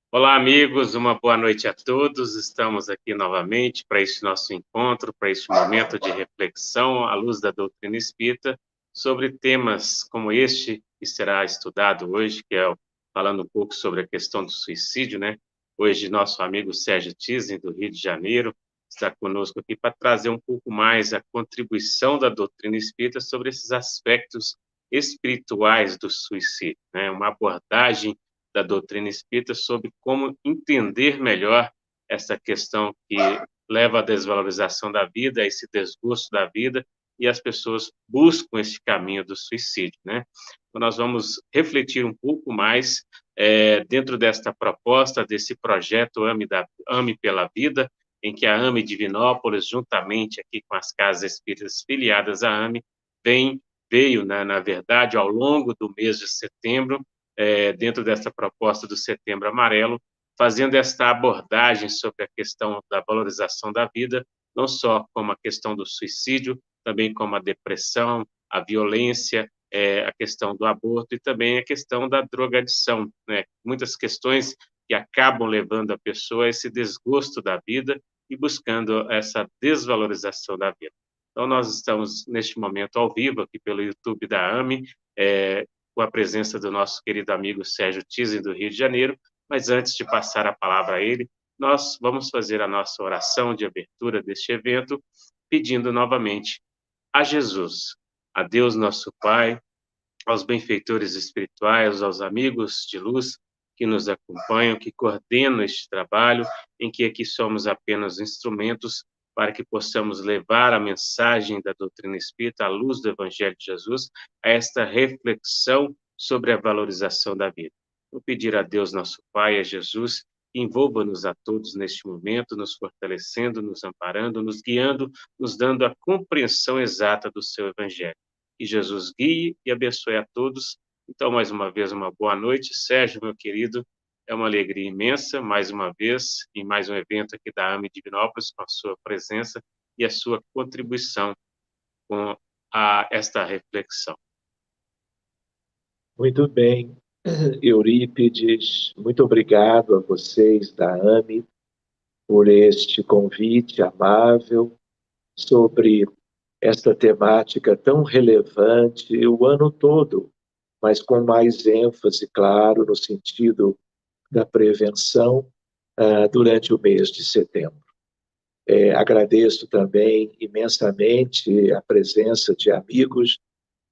Olá, amigos, uma boa noite a todos. Estamos aqui novamente para este nosso encontro, para este momento de reflexão à luz da doutrina espírita sobre temas como este que será estudado hoje, falando um pouco sobre a questão do suicídio, né? Hoje, nosso amigo Sérgio Tizem, do Rio de Janeiro, está conosco aqui para trazer um pouco mais a contribuição da doutrina espírita sobre esses aspectos espirituais do suicídio, né? Uma abordagem da doutrina espírita sobre como entender melhor essa questão que leva à desvalorização da vida, a esse desgosto da vida, e as pessoas buscam esse caminho do suicídio, né? Então, nós vamos refletir um pouco mais dentro desta proposta, desse projeto Ame pela Vida, em que a AME Divinópolis, juntamente aqui com as casas espíritas filiadas à AME, veio, na verdade, ao longo do mês de setembro, dentro dessa proposta do Setembro Amarelo, fazendo esta abordagem sobre a questão da valorização da vida, não só como a questão do suicídio, também como a depressão, a violência, a questão do aborto e também a questão da drogadição, né? Muitas questões que acabam levando a pessoa a esse desgosto da vida e buscando essa desvalorização da vida. Então, nós estamos, neste momento, ao vivo, aqui pelo YouTube da AME, com a presença do nosso querido amigo Sérgio Tizem, do Rio de Janeiro, mas antes de passar a palavra a ele, nós vamos fazer a nossa oração de abertura deste evento, pedindo novamente a Jesus, a Deus nosso Pai, aos benfeitores espirituais, aos amigos de luz que nos acompanham, que coordenam este trabalho, em que aqui somos apenas instrumentos para que possamos levar a mensagem da doutrina espírita, à luz do Evangelho de Jesus, a esta reflexão sobre a valorização da vida. Vou pedir a Deus, nosso Pai, a Jesus, que envolva-nos a todos neste momento, nos fortalecendo, nos amparando, nos guiando, nos dando a compreensão exata do seu Evangelho. Que Jesus guie e abençoe a todos. Então, mais uma vez, uma boa noite. Sérgio, meu querido, é uma alegria imensa, mais uma vez, em mais um evento aqui da AME Divinópolis, com a sua presença e a sua contribuição com esta reflexão. Muito bem, Eurípides, muito obrigado a vocês da AME por este convite amável sobre esta temática tão relevante o ano todo, mas com mais ênfase, claro, no sentido da prevenção durante o mês de setembro. Agradeço também imensamente a presença de amigos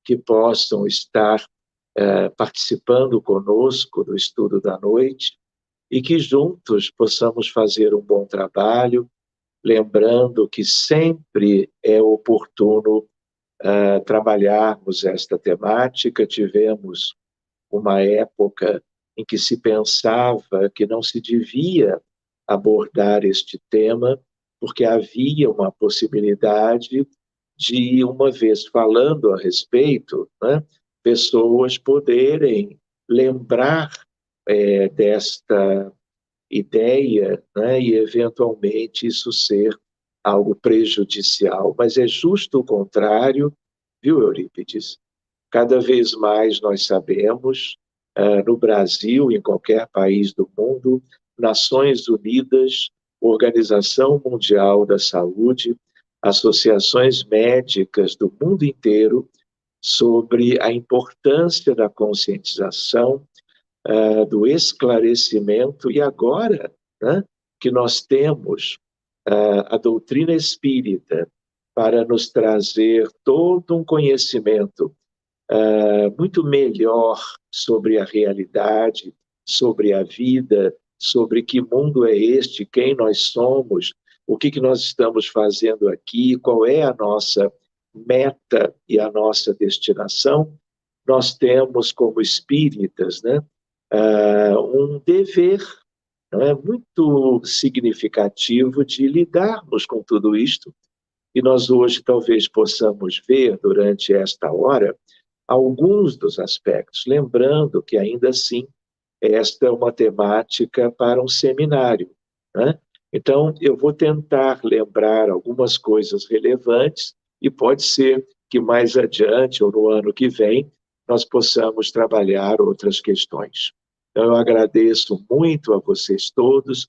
que possam estar participando conosco do estudo da noite e que juntos possamos fazer um bom trabalho, lembrando que sempre é oportuno trabalharmos esta temática. Tivemos uma época em que se pensava que não se devia abordar este tema, porque havia uma possibilidade de, uma vez falando a respeito, né, pessoas poderem lembrar desta ideia, né, e eventualmente isso ser algo prejudicial. Mas é justo o contrário, viu, Eurípides? Cada vez mais nós sabemos, no Brasil, em qualquer país do mundo, Nações Unidas, Organização Mundial da Saúde, associações médicas do mundo inteiro sobre a importância da conscientização, do esclarecimento, e agora, né, que nós temos a doutrina espírita para nos trazer todo um conhecimento muito melhor sobre a realidade, sobre a vida, sobre que mundo é este, quem nós somos, o que nós estamos fazendo aqui, qual é a nossa meta e a nossa destinação. Nós temos, como espíritas, né, um dever, não é, muito significativo de lidarmos com tudo isto, e nós hoje talvez possamos ver, durante esta hora, alguns dos aspectos, lembrando que, ainda assim, esta é uma temática para um seminário, né? Então, eu vou tentar lembrar algumas coisas relevantes e pode ser que mais adiante ou no ano que vem nós possamos trabalhar outras questões. Então, eu agradeço muito a vocês todos,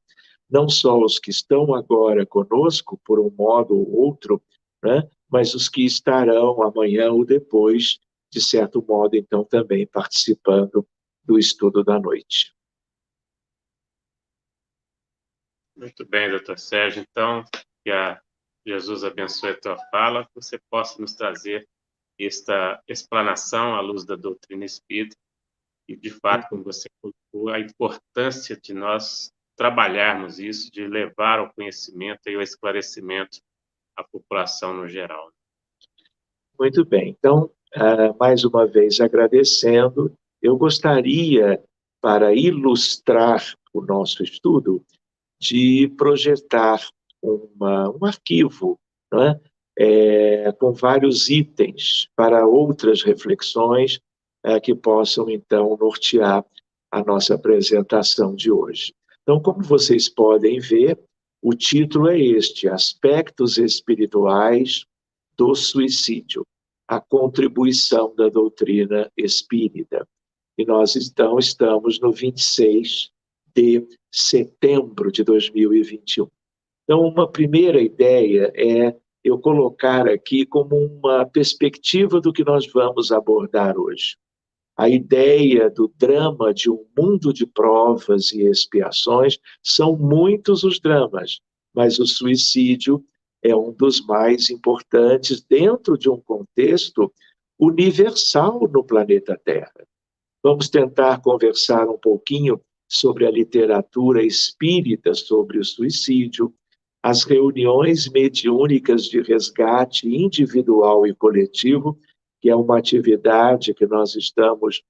não só os que estão agora conosco, por um modo ou outro, né? Mas os que estarão amanhã ou depois, de certo modo, então, também participando do estudo da noite. Muito bem, doutor Sérgio. Então, que Jesus abençoe a tua fala, que você possa nos trazer esta explanação à luz da doutrina espírita e, de fato, como você colocou, a importância de nós trabalharmos isso, de levar ao conhecimento e ao esclarecimento à população no geral. Muito bem. Então, mais uma vez agradecendo, eu gostaria, para ilustrar o nosso estudo, de projetar um arquivo, não é? Com vários itens para outras reflexões que possam, então, nortear a nossa apresentação de hoje. Então, como vocês podem ver, o título é este: Aspectos Espirituais do Suicídio, a contribuição da doutrina espírita. E nós, então, estamos no 26 de setembro de 2021. Então, uma primeira ideia é eu colocar aqui como uma perspectiva do que nós vamos abordar hoje. A ideia do drama de um mundo de provas e expiações, são muitos os dramas, mas o suicídio é um dos mais importantes dentro de um contexto universal no planeta Terra. Vamos tentar conversar um pouquinho sobre a literatura espírita sobre o suicídio, as reuniões mediúnicas de resgate individual e coletivo, que é uma atividade que nós estamos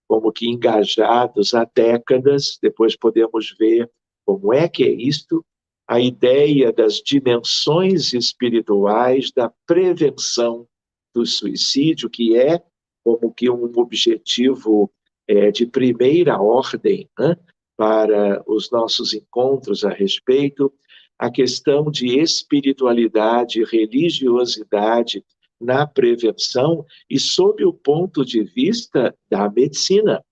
como que engajados há décadas, depois podemos ver como é que é isto, a ideia das dimensões espirituais da prevenção do suicídio, que é como que um objetivo de primeira ordem, né, para os nossos encontros a respeito, a questão de espiritualidade e religiosidade na prevenção e sob o ponto de vista da medicina.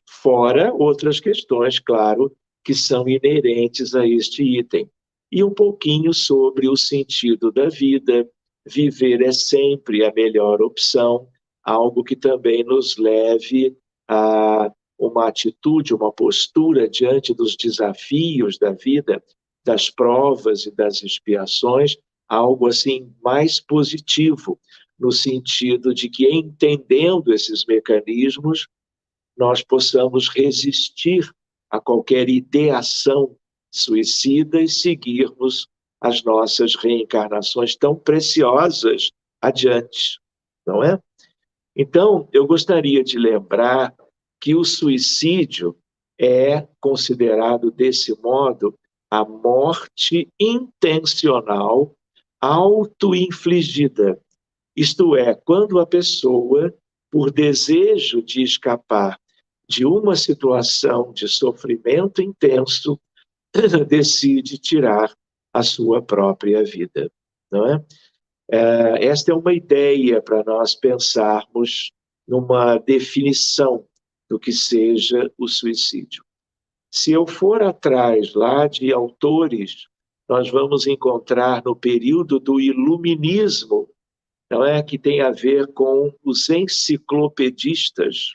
Fora outras questões, claro, que são inerentes a este item. E um pouquinho sobre o sentido da vida, viver é sempre a melhor opção, algo que também nos leve a uma atitude, uma postura diante dos desafios da vida, das provas e das expiações, algo assim mais positivo, no sentido de que, entendendo esses mecanismos, nós possamos resistir a qualquer ideação suicida e seguirmos as nossas reencarnações tão preciosas adiante, não é? Então, eu gostaria de lembrar que o suicídio é considerado desse modo a morte intencional auto-infligida. Isto é, quando a pessoa, por desejo de escapar de uma situação de sofrimento intenso, decide tirar a sua própria vida, não é? Esta é uma ideia para nós pensarmos numa definição do que seja o suicídio. Se eu for atrás lá de autores, nós vamos encontrar no período do Iluminismo, não é, que tem a ver com os enciclopedistas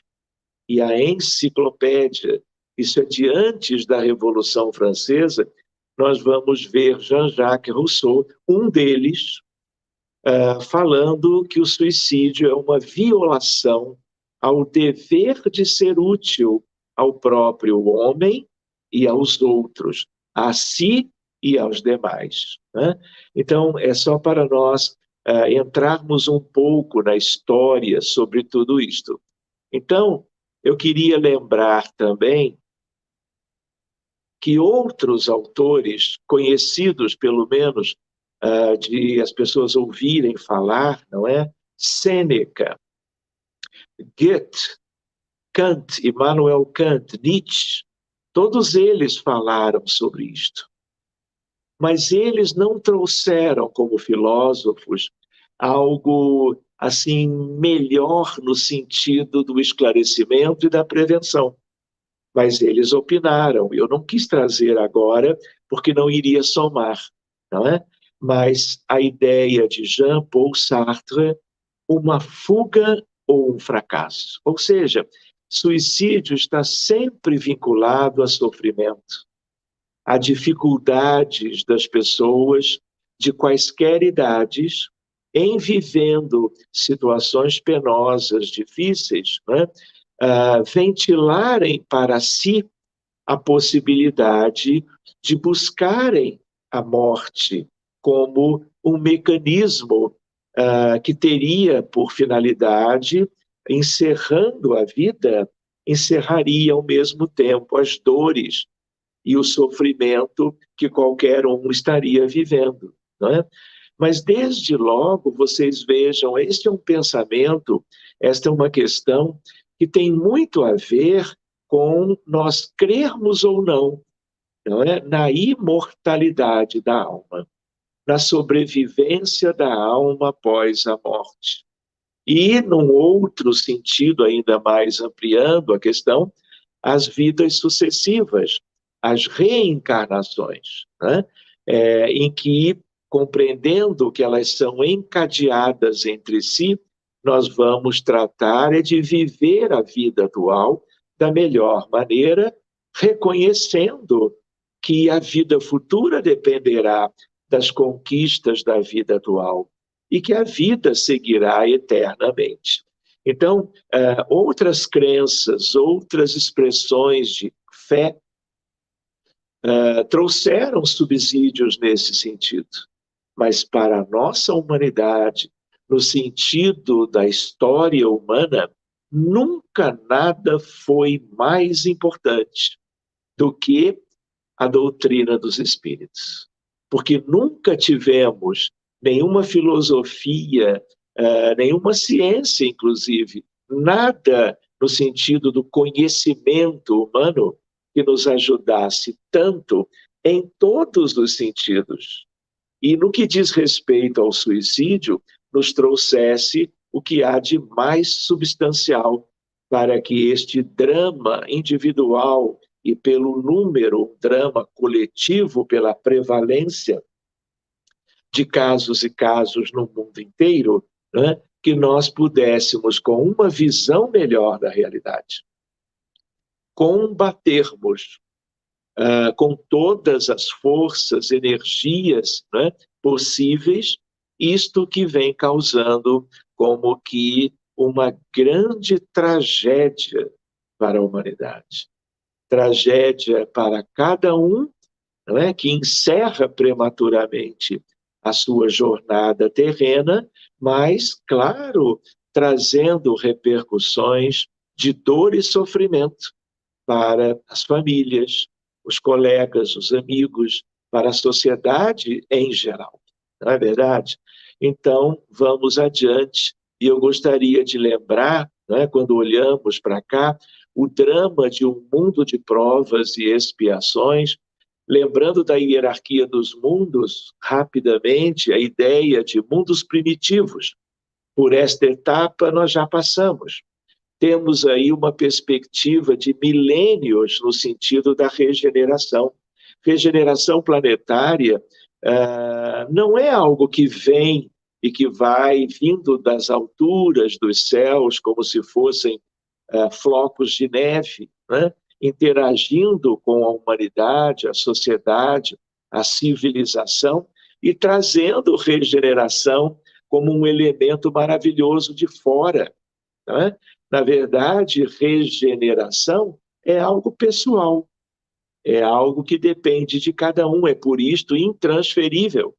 e a enciclopédia. Isso é de antes da Revolução Francesa. Nós vamos ver Jean-Jacques Rousseau, um deles, falando que o suicídio é uma violação ao dever de ser útil ao próprio homem e aos outros, a si e aos demais, né? Então, é só para nós entrarmos um pouco na história sobre tudo isto. Então, eu queria lembrar também que outros autores, conhecidos pelo menos de as pessoas ouvirem falar, não é? Sêneca, Goethe, Kant, Immanuel Kant, Nietzsche, todos eles falaram sobre isto. Mas eles não trouxeram como filósofos algo assim melhor no sentido do esclarecimento e da prevenção. mas eles opinaram. Eu não quis trazer agora, porque não iria somar, não é? Mas a ideia de Jean-Paul Sartre, uma fuga ou um fracasso. Ou seja, suicídio está sempre vinculado a sofrimento, a dificuldades das pessoas de quaisquer idades em vivendo situações penosas, difíceis, né? Ventilarem para si a possibilidade de buscarem a morte como um mecanismo que teria por finalidade, encerrando a vida, encerraria ao mesmo tempo as dores e o sofrimento que qualquer um estaria vivendo, não é? Mas desde logo vocês vejam, este é um pensamento, esta é uma questão que tem muito a ver com nós crermos ou não é? Na imortalidade da alma, na sobrevivência da alma após a morte. E, num outro sentido, ainda mais ampliando a questão, as vidas sucessivas, as reencarnações, né? Em que, compreendendo que elas são encadeadas entre si, nós vamos tratar de viver a vida atual da melhor maneira, reconhecendo que a vida futura dependerá das conquistas da vida atual e que a vida seguirá eternamente. Então, outras crenças, outras expressões de fé trouxeram subsídios nesse sentido. Mas para a nossa humanidade, no sentido da história humana, nunca nada foi mais importante do que a doutrina dos espíritos. Porque nunca tivemos nenhuma filosofia, nenhuma ciência, inclusive, nada no sentido do conhecimento humano que nos ajudasse tanto em todos os sentidos. E no que diz respeito ao suicídio, nos trouxesse o que há de mais substancial para que este drama individual e pelo número, um drama coletivo, pela prevalência de casos e casos no mundo inteiro, né, que nós pudéssemos, com uma visão melhor da realidade, combatermos com todas as forças, energias, né, possíveis, isto que vem causando como que uma grande tragédia para a humanidade. Tragédia para cada um, não é, que encerra prematuramente a sua jornada terrena, mas, claro, trazendo repercussões de dor e sofrimento para as famílias, os colegas, os amigos, para a sociedade em geral. Não é verdade? Então, vamos adiante. E eu gostaria de lembrar, né, quando olhamos para cá, o drama de um mundo de provas e expiações, lembrando da hierarquia dos mundos, rapidamente, a ideia de mundos primitivos. Por esta etapa, nós já passamos. Temos aí uma perspectiva de milênios no sentido da regeneração. Regeneração planetária não é algo que vem e que vai vindo das alturas dos céus como se fossem flocos de neve, né? Interagindo com a humanidade, a sociedade, a civilização e trazendo regeneração como um elemento maravilhoso de fora, né? Na verdade, regeneração é algo pessoal, é algo que depende de cada um, é por isto intransferível.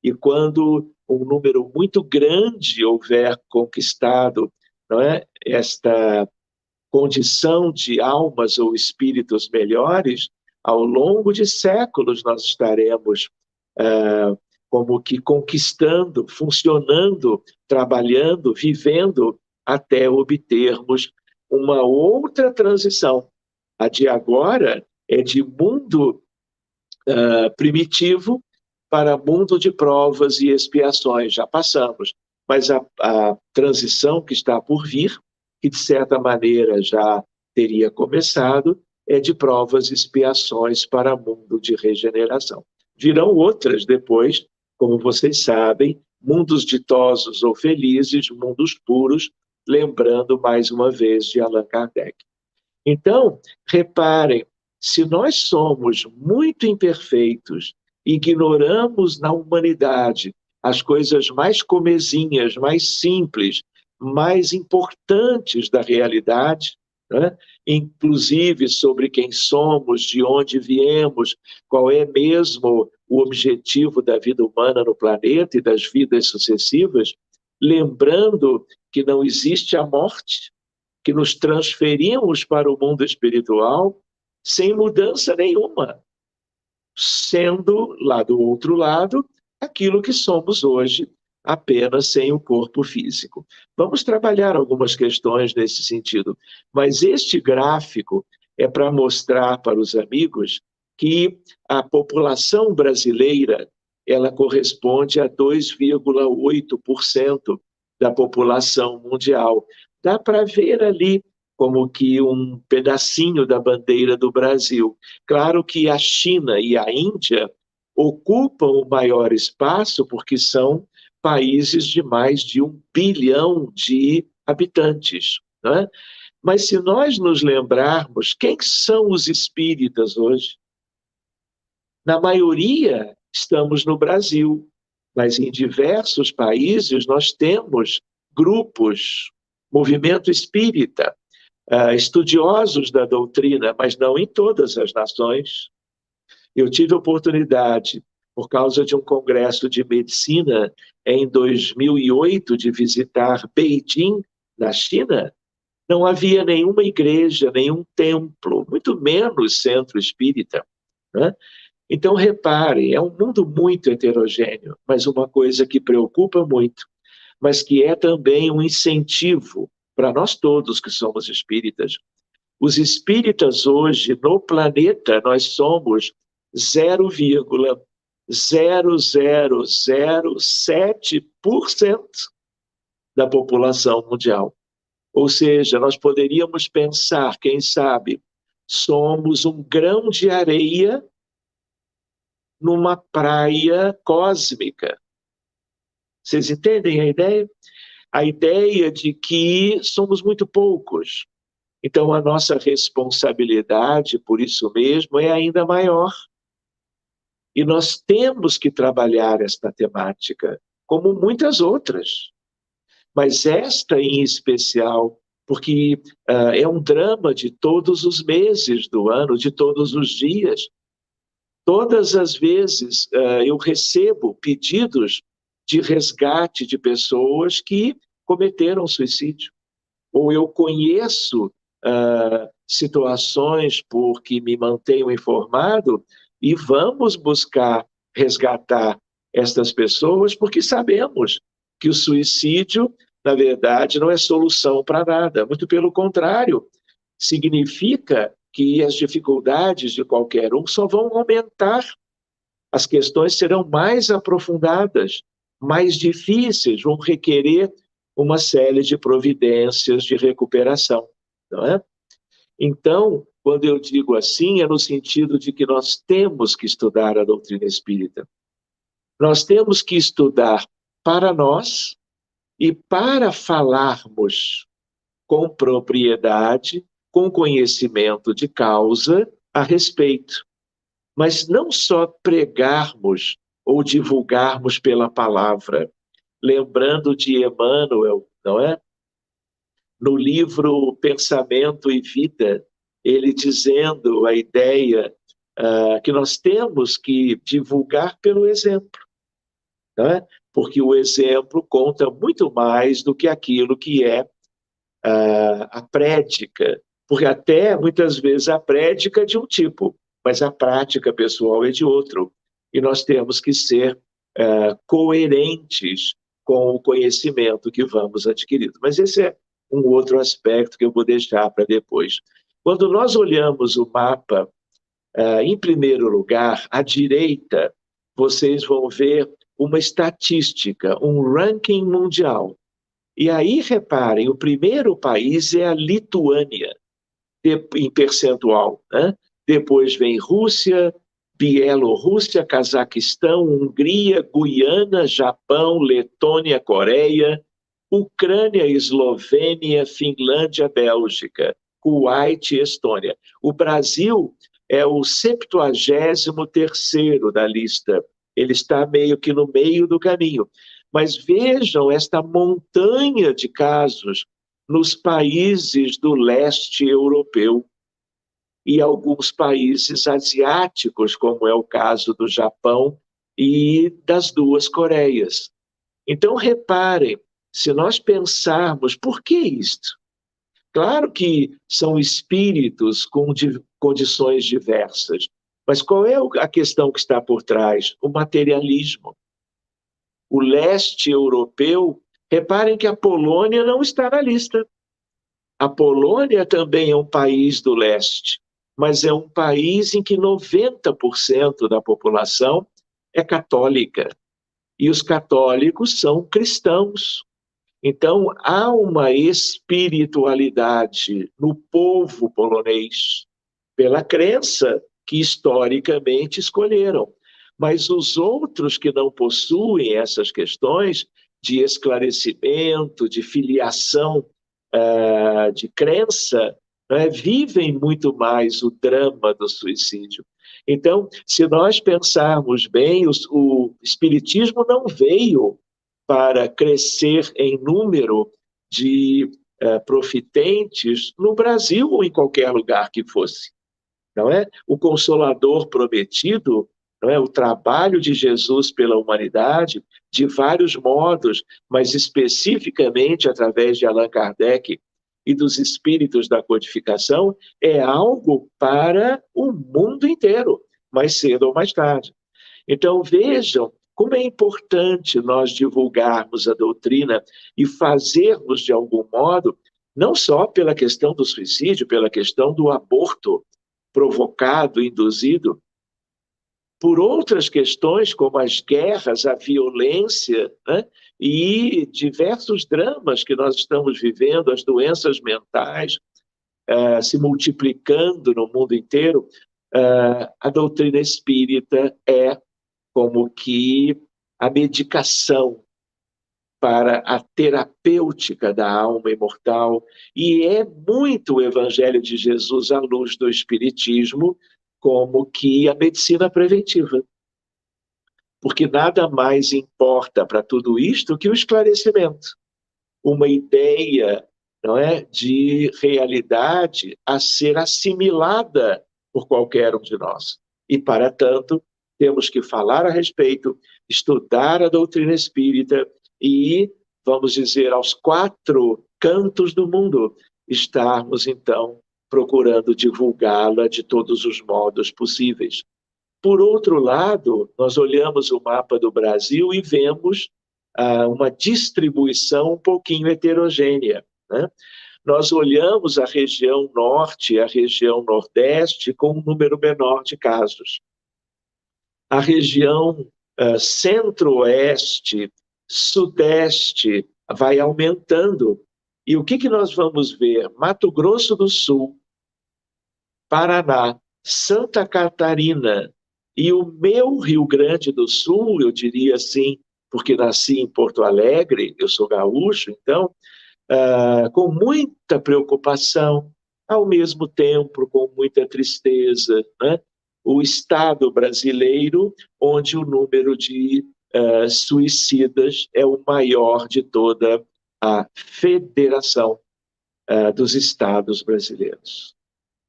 E quando um número muito grande houver conquistado, não é, esta condição de almas ou espíritos melhores, ao longo de séculos nós estaremos como que conquistando, funcionando, trabalhando, vivendo, até obtermos uma outra transição. A de agora é de mundo primitivo para mundo de provas e expiações, já passamos. Mas a transição que está por vir, que de certa maneira já teria começado, de provas e expiações para mundo de regeneração. Virão outras depois, como vocês sabem, mundos ditosos ou felizes, mundos puros, lembrando mais uma vez de Allan Kardec. Então, reparem, se nós somos muito imperfeitos, ignoramos na humanidade as coisas mais comezinhas, mais simples, mais importantes da realidade, né? Inclusive sobre quem somos, de onde viemos, qual é mesmo o objetivo da vida humana no planeta e das vidas sucessivas, lembrando que não existe a morte, que nos transferimos para o mundo espiritual sem mudança nenhuma, sendo, lá do outro lado, aquilo que somos hoje, apenas sem o corpo físico. Vamos trabalhar algumas questões nesse sentido, mas este gráfico é para mostrar para os amigos que a população brasileira ela corresponde a 2,8% da população mundial. Dá para ver ali como que um pedacinho da bandeira do Brasil. Claro que a China e a Índia ocupam o maior espaço porque são países de mais de 1 bilhão de habitantes, né? Mas se nós nos lembrarmos, quem são os espíritas hoje? Na maioria, estamos no Brasil, mas em diversos países nós temos grupos, movimento espírita, estudiosos da doutrina, mas não em todas as nações. Eu tive a oportunidade, por causa de um congresso de medicina, em 2008, de visitar Beijing, na China. Não havia nenhuma igreja, nenhum templo, muito menos centro espírita, né? Então, reparem, é um mundo muito heterogêneo, mas uma coisa que preocupa muito, mas que é também um incentivo para nós todos que somos espíritas. Os espíritas hoje, no planeta, nós somos 0,0007% da população mundial. Ou seja, nós poderíamos pensar, quem sabe, somos um grão de areia numa praia cósmica. Vocês entendem a ideia? A ideia de que somos muito poucos. Então, a nossa responsabilidade, por isso mesmo, é ainda maior. E nós temos que trabalhar esta temática, como muitas outras. Mas esta em especial, porque é um drama de todos os meses do ano, de todos os dias. Todas as vezes eu recebo pedidos de resgate de pessoas que cometeram suicídio. Ou eu conheço situações porque me mantenho informado e vamos buscar resgatar estas pessoas porque sabemos que o suicídio, na verdade, não é solução para nada. Muito pelo contrário, significa que as dificuldades de qualquer um só vão aumentar. As questões serão mais aprofundadas, mais difíceis, vão requerer uma série de providências de recuperação, não é? Então, quando eu digo assim, é no sentido de que nós temos que estudar a doutrina espírita. Nós temos que estudar para nós e para falarmos com propriedade, com conhecimento de causa a respeito. Mas não só pregarmos ou divulgarmos pela palavra. Lembrando de Emmanuel, não é? No livro Pensamento e Vida, ele dizendo a ideia que nós temos que divulgar pelo exemplo, não é? Porque o exemplo conta muito mais do que aquilo que é a prédica, porque até muitas vezes a prédica é de um tipo, mas a prática pessoal é de outro. E nós temos que ser coerentes com o conhecimento que vamos adquirindo. Mas esse é um outro aspecto que eu vou deixar para depois. Quando nós olhamos o mapa, em primeiro lugar, à direita, vocês vão ver uma estatística, um ranking mundial. E aí, reparem, o primeiro país é a Lituânia. em percentual, né? Depois vem Rússia, Bielorrússia, Cazaquistão, Hungria, Guiana, Japão, Letônia, Coreia, Ucrânia, Eslovênia, Finlândia, Bélgica, Kuwait e Estônia. O Brasil é o 73º da lista. Ele está meio que no meio do caminho. Mas vejam esta montanha de casos nos países do leste europeu e alguns países asiáticos, como é o caso do Japão e das duas Coreias. Então, reparem, se nós pensarmos, por que isto? Claro que são espíritos com condições diversas, mas qual é a questão que está por trás? O materialismo. O leste europeu, reparem que a Polônia não está na lista. A Polônia também é um país do leste, mas é um país em que 90% da população é católica. E os católicos são cristãos. Então, há uma espiritualidade no povo polonês, pela crença que historicamente escolheram. Mas os outros que não possuem essas questões de esclarecimento, de filiação, de crença, né, vivem muito mais o drama do suicídio. Então, se nós pensarmos bem, o Espiritismo não veio para crescer em número de profitentes no Brasil ou em qualquer lugar que fosse. Não é? O Consolador prometido, não é? O trabalho de Jesus pela humanidade, de vários modos, mas especificamente através de Allan Kardec e dos espíritos da codificação, é algo para o mundo inteiro, mais cedo ou mais tarde. Então, vejam como é importante nós divulgarmos a doutrina e fazermos, de algum modo, não só pela questão do suicídio, pela questão do aborto provocado, induzido, por outras questões, como as guerras, a violência, né? E diversos dramas que nós estamos vivendo, as doenças mentais se multiplicando no mundo inteiro. A doutrina espírita é como que a medicação para a terapêutica da alma imortal, e é muito o Evangelho de Jesus à luz do Espiritismo como que a medicina preventiva. Porque nada mais importa para tudo isto que o esclarecimento. Uma ideia, não é, de realidade a ser assimilada por qualquer um de nós. E, para tanto, temos que falar a respeito, estudar a doutrina espírita e, vamos dizer, aos 4 cantos do mundo, estarmos, então, procurando divulgá-la de todos os modos possíveis. Por outro lado, nós olhamos o mapa do Brasil e vemos uma distribuição um pouquinho heterogênea, né? Nós olhamos a região norte e a região nordeste com um número menor de casos. A região centro-oeste, sudeste, vai aumentando. E o que nós vamos ver? Mato Grosso do Sul, Paraná, Santa Catarina e o meu Rio Grande do Sul, eu diria assim, porque nasci em Porto Alegre, eu sou gaúcho, então, com muita preocupação, ao mesmo tempo com muita tristeza, né? O Estado brasileiro, onde o número de suicidas é o maior de toda a federação dos estados brasileiros.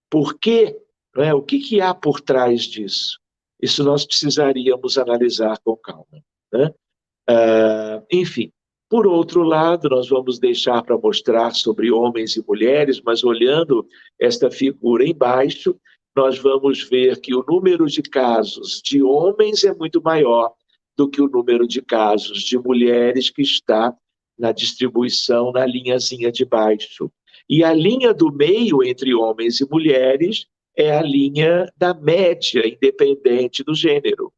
Por quê? Né? O que há por trás disso? Isso nós precisaríamos analisar com calma, né? Enfim, por outro lado, nós vamos deixar para mostrar sobre homens e mulheres, mas olhando esta figura embaixo, nós vamos ver que o número de casos de homens é muito maior do que o número de casos de mulheres que está na distribuição na linhazinha de baixo. E a linha do meio entre homens e mulheres é a linha da média, independente do gênero.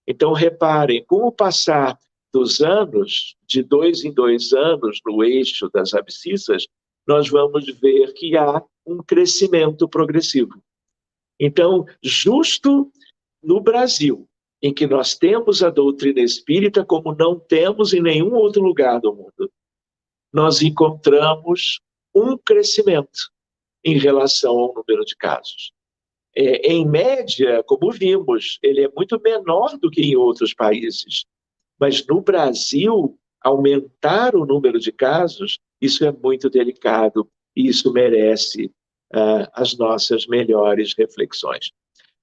Então, reparem, com o passar dos anos, de 2 em 2 anos, no eixo das abscissas, nós vamos ver que há um crescimento progressivo. Então, justo no Brasil, em que nós temos a doutrina espírita como não temos em nenhum outro lugar do mundo, nós encontramos um crescimento em relação ao número de casos. Em média, como vimos, ele é muito menor do que em outros países. Mas no Brasil, aumentar o número de casos, isso é muito delicado e isso merece as nossas melhores reflexões.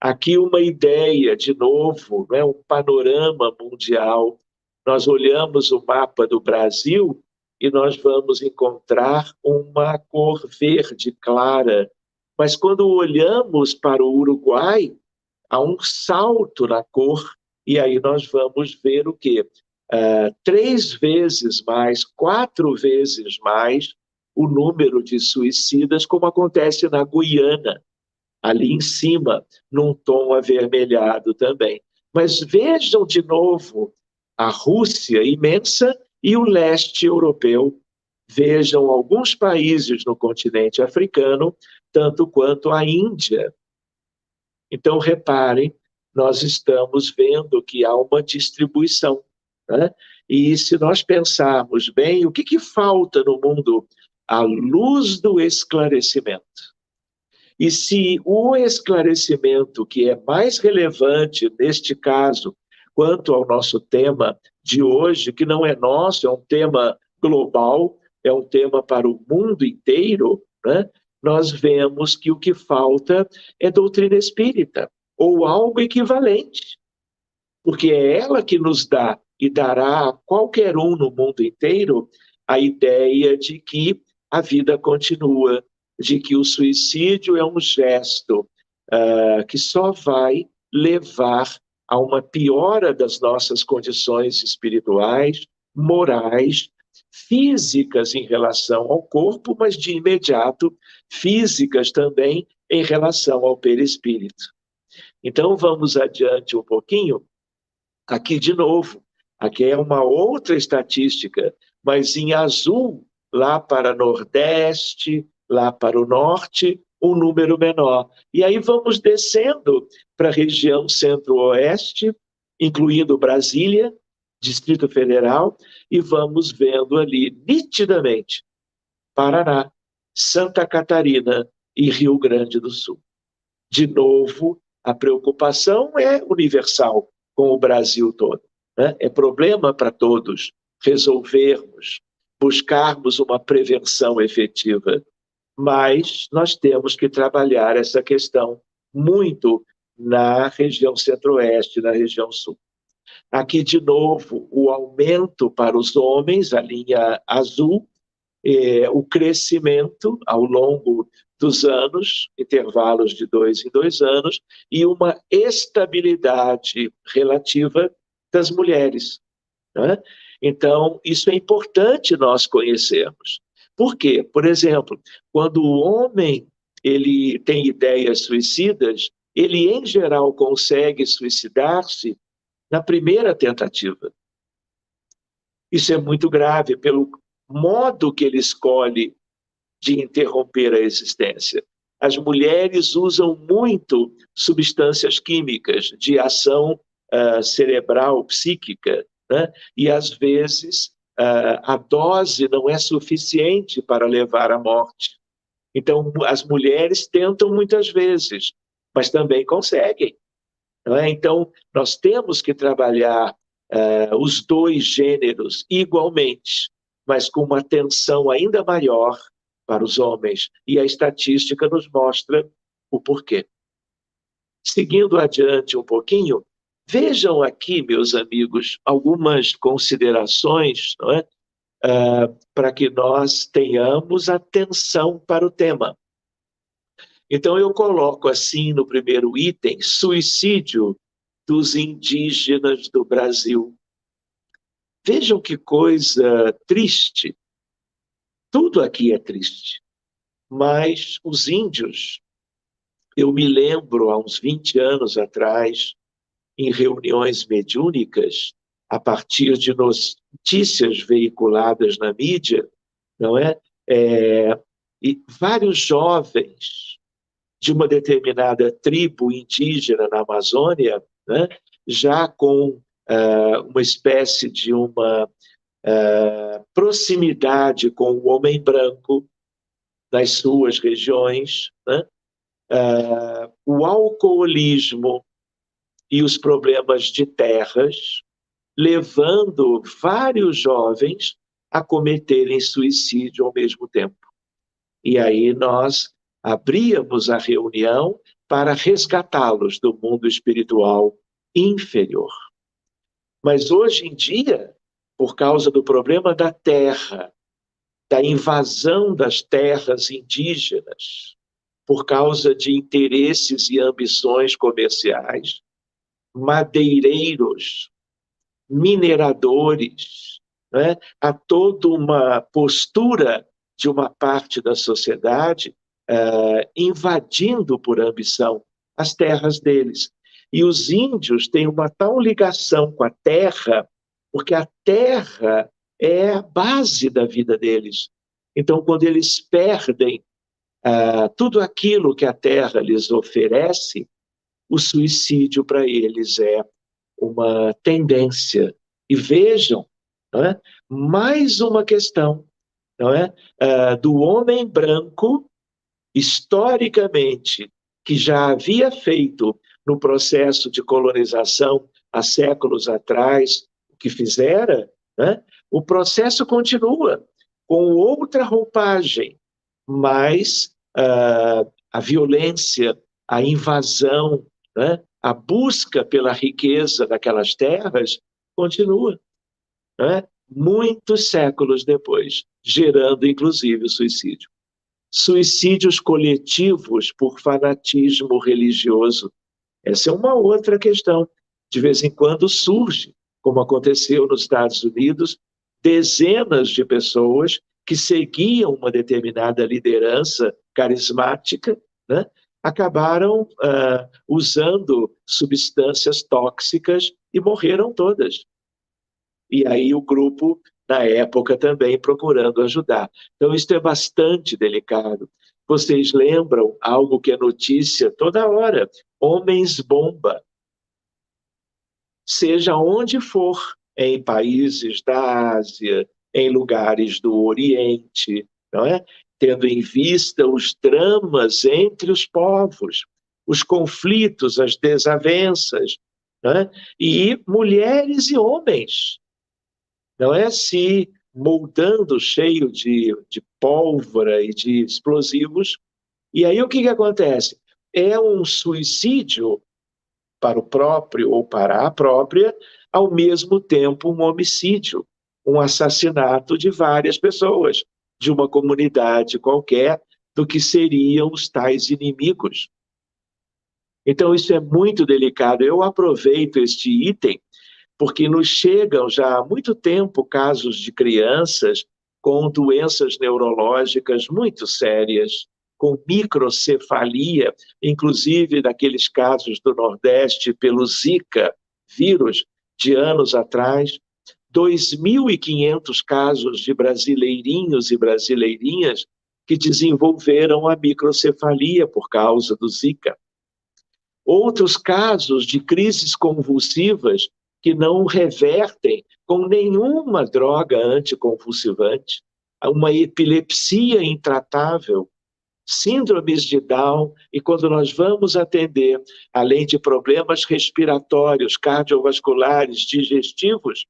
Aqui uma ideia, de novo, um panorama mundial. Nós olhamos o mapa do Brasil e nós vamos encontrar uma cor verde clara. Mas quando olhamos para o Uruguai, há um salto na cor, e aí nós vamos ver o quê? 3 vezes mais, 4 vezes mais o número de suicidas, como acontece na Guiana, ali em cima, num tom avermelhado também. Mas vejam de novo a Rússia imensa e o leste europeu. Vejam alguns países no continente africano, tanto quanto a Índia. Então, reparem, nós estamos vendo que há uma distribuição, né? E se nós pensarmos bem, o que falta no mundo? A luz do esclarecimento. E se o esclarecimento, que é mais relevante neste caso, quanto ao nosso tema de hoje, que não é nosso, é um tema global, é um tema para o mundo inteiro, né? Nós vemos que o que falta é doutrina espírita, ou algo equivalente, porque é ela que nos dá e dará a qualquer um no mundo inteiro a ideia de que a vida continua, de que o suicídio é um gesto que só vai levar a uma piora das nossas condições espirituais, morais, físicas em relação ao corpo, mas de imediato físicas também em relação ao perispírito. Então vamos adiante um pouquinho. Aqui de novo, aqui é uma outra estatística, mas em azul, lá para Nordeste, lá para o Norte, um número menor. E aí vamos descendo para a região Centro-Oeste, incluindo Brasília, Distrito Federal, e vamos vendo ali nitidamente Paraná, Santa Catarina e Rio Grande do Sul. De novo, a preocupação é universal com o Brasil todo, né? É problema para todos resolvermos, buscarmos uma prevenção efetiva, mas nós temos que trabalhar essa questão muito na região centro-oeste, na região sul. Aqui, de novo, o aumento para os homens, a linha azul, o crescimento ao longo dos anos, intervalos de 2 em 2 anos, e uma estabilidade relativa das mulheres, né? Então, isso é importante nós conhecermos. Por quê? Por exemplo, quando o homem ele tem ideias suicidas, ele, em geral, consegue suicidar-se na primeira tentativa. Isso é muito grave pelo modo que ele escolhe de interromper a existência. As mulheres usam muito substâncias químicas de ação cerebral, psíquica, né? E às vezes a dose não é suficiente para levar à morte. Então, as mulheres tentam muitas vezes, mas também conseguem, não é? Então, nós temos que trabalhar os dois gêneros igualmente, mas com uma atenção ainda maior para os homens. E a estatística nos mostra o porquê. Seguindo adiante um pouquinho, vejam aqui, meus amigos, algumas considerações, não é? Para que nós tenhamos atenção para o tema. Então, eu coloco assim no primeiro item, suicídio dos indígenas do Brasil. Vejam que coisa triste. Tudo aqui é triste. Mas os índios, eu me lembro, há uns 20 anos atrás, em reuniões mediúnicas, a partir de notícias veiculadas na mídia, não é? e vários jovens de uma determinada tribo indígena na Amazônia, né, já com uma espécie de uma proximidade com o homem branco nas suas regiões, né, o alcoolismo e os problemas de terras, levando vários jovens a cometerem suicídio ao mesmo tempo. E aí nós abríamos a reunião para resgatá-los do mundo espiritual inferior. Mas hoje em dia, por causa do problema da terra, da invasão das terras indígenas, por causa de interesses e ambições comerciais, madeireiros, mineradores, né? Há toda uma postura de uma parte da sociedade invadindo por ambição as terras deles. E os índios têm uma tal ligação com a terra, porque a terra é a base da vida deles. Então, quando eles perdem tudo aquilo que a terra lhes oferece, o suicídio para eles é uma tendência. E vejam, não é? Mais uma questão, não é? Do homem branco, historicamente, que já havia feito no processo de colonização há séculos atrás o que fizera, né? O processo continua com outra roupagem, mas a violência, a invasão, né? A busca pela riqueza daquelas terras continua, né? Muitos séculos depois, gerando inclusive o suicídio. Suicídios coletivos por fanatismo religioso. Essa é uma outra questão. De vez em quando surge, como aconteceu nos Estados Unidos, dezenas de pessoas que seguiam uma determinada liderança carismática, né, acabaram usando substâncias tóxicas e morreram todas. E aí o grupo, na época, também procurando ajudar. Então, isso é bastante delicado. Vocês lembram algo que é notícia toda hora? Homens-bomba. Seja onde for, em países da Ásia, em lugares do Oriente, não é? Tendo em vista os dramas entre os povos, os conflitos, as desavenças, não é? E mulheres e homens, não é? Se moldando cheio de pólvora e de explosivos. E aí o que acontece? É um suicídio para o próprio ou para a própria, ao mesmo tempo um homicídio, um assassinato de várias pessoas, de uma comunidade qualquer, do que seriam os tais inimigos. Então isso é muito delicado. Eu aproveito este item porque nos chegam já há muito tempo casos de crianças com doenças neurológicas muito sérias, com microcefalia, inclusive daqueles casos do Nordeste pelo Zika vírus de anos atrás, 2.500 casos de brasileirinhos e brasileirinhas que desenvolveram a microcefalia por causa do Zika. Outros casos de crises convulsivas que não revertem com nenhuma droga anticonvulsivante, uma epilepsia intratável, síndromes de Down, e quando nós vamos atender, além de problemas respiratórios, cardiovasculares, digestivos,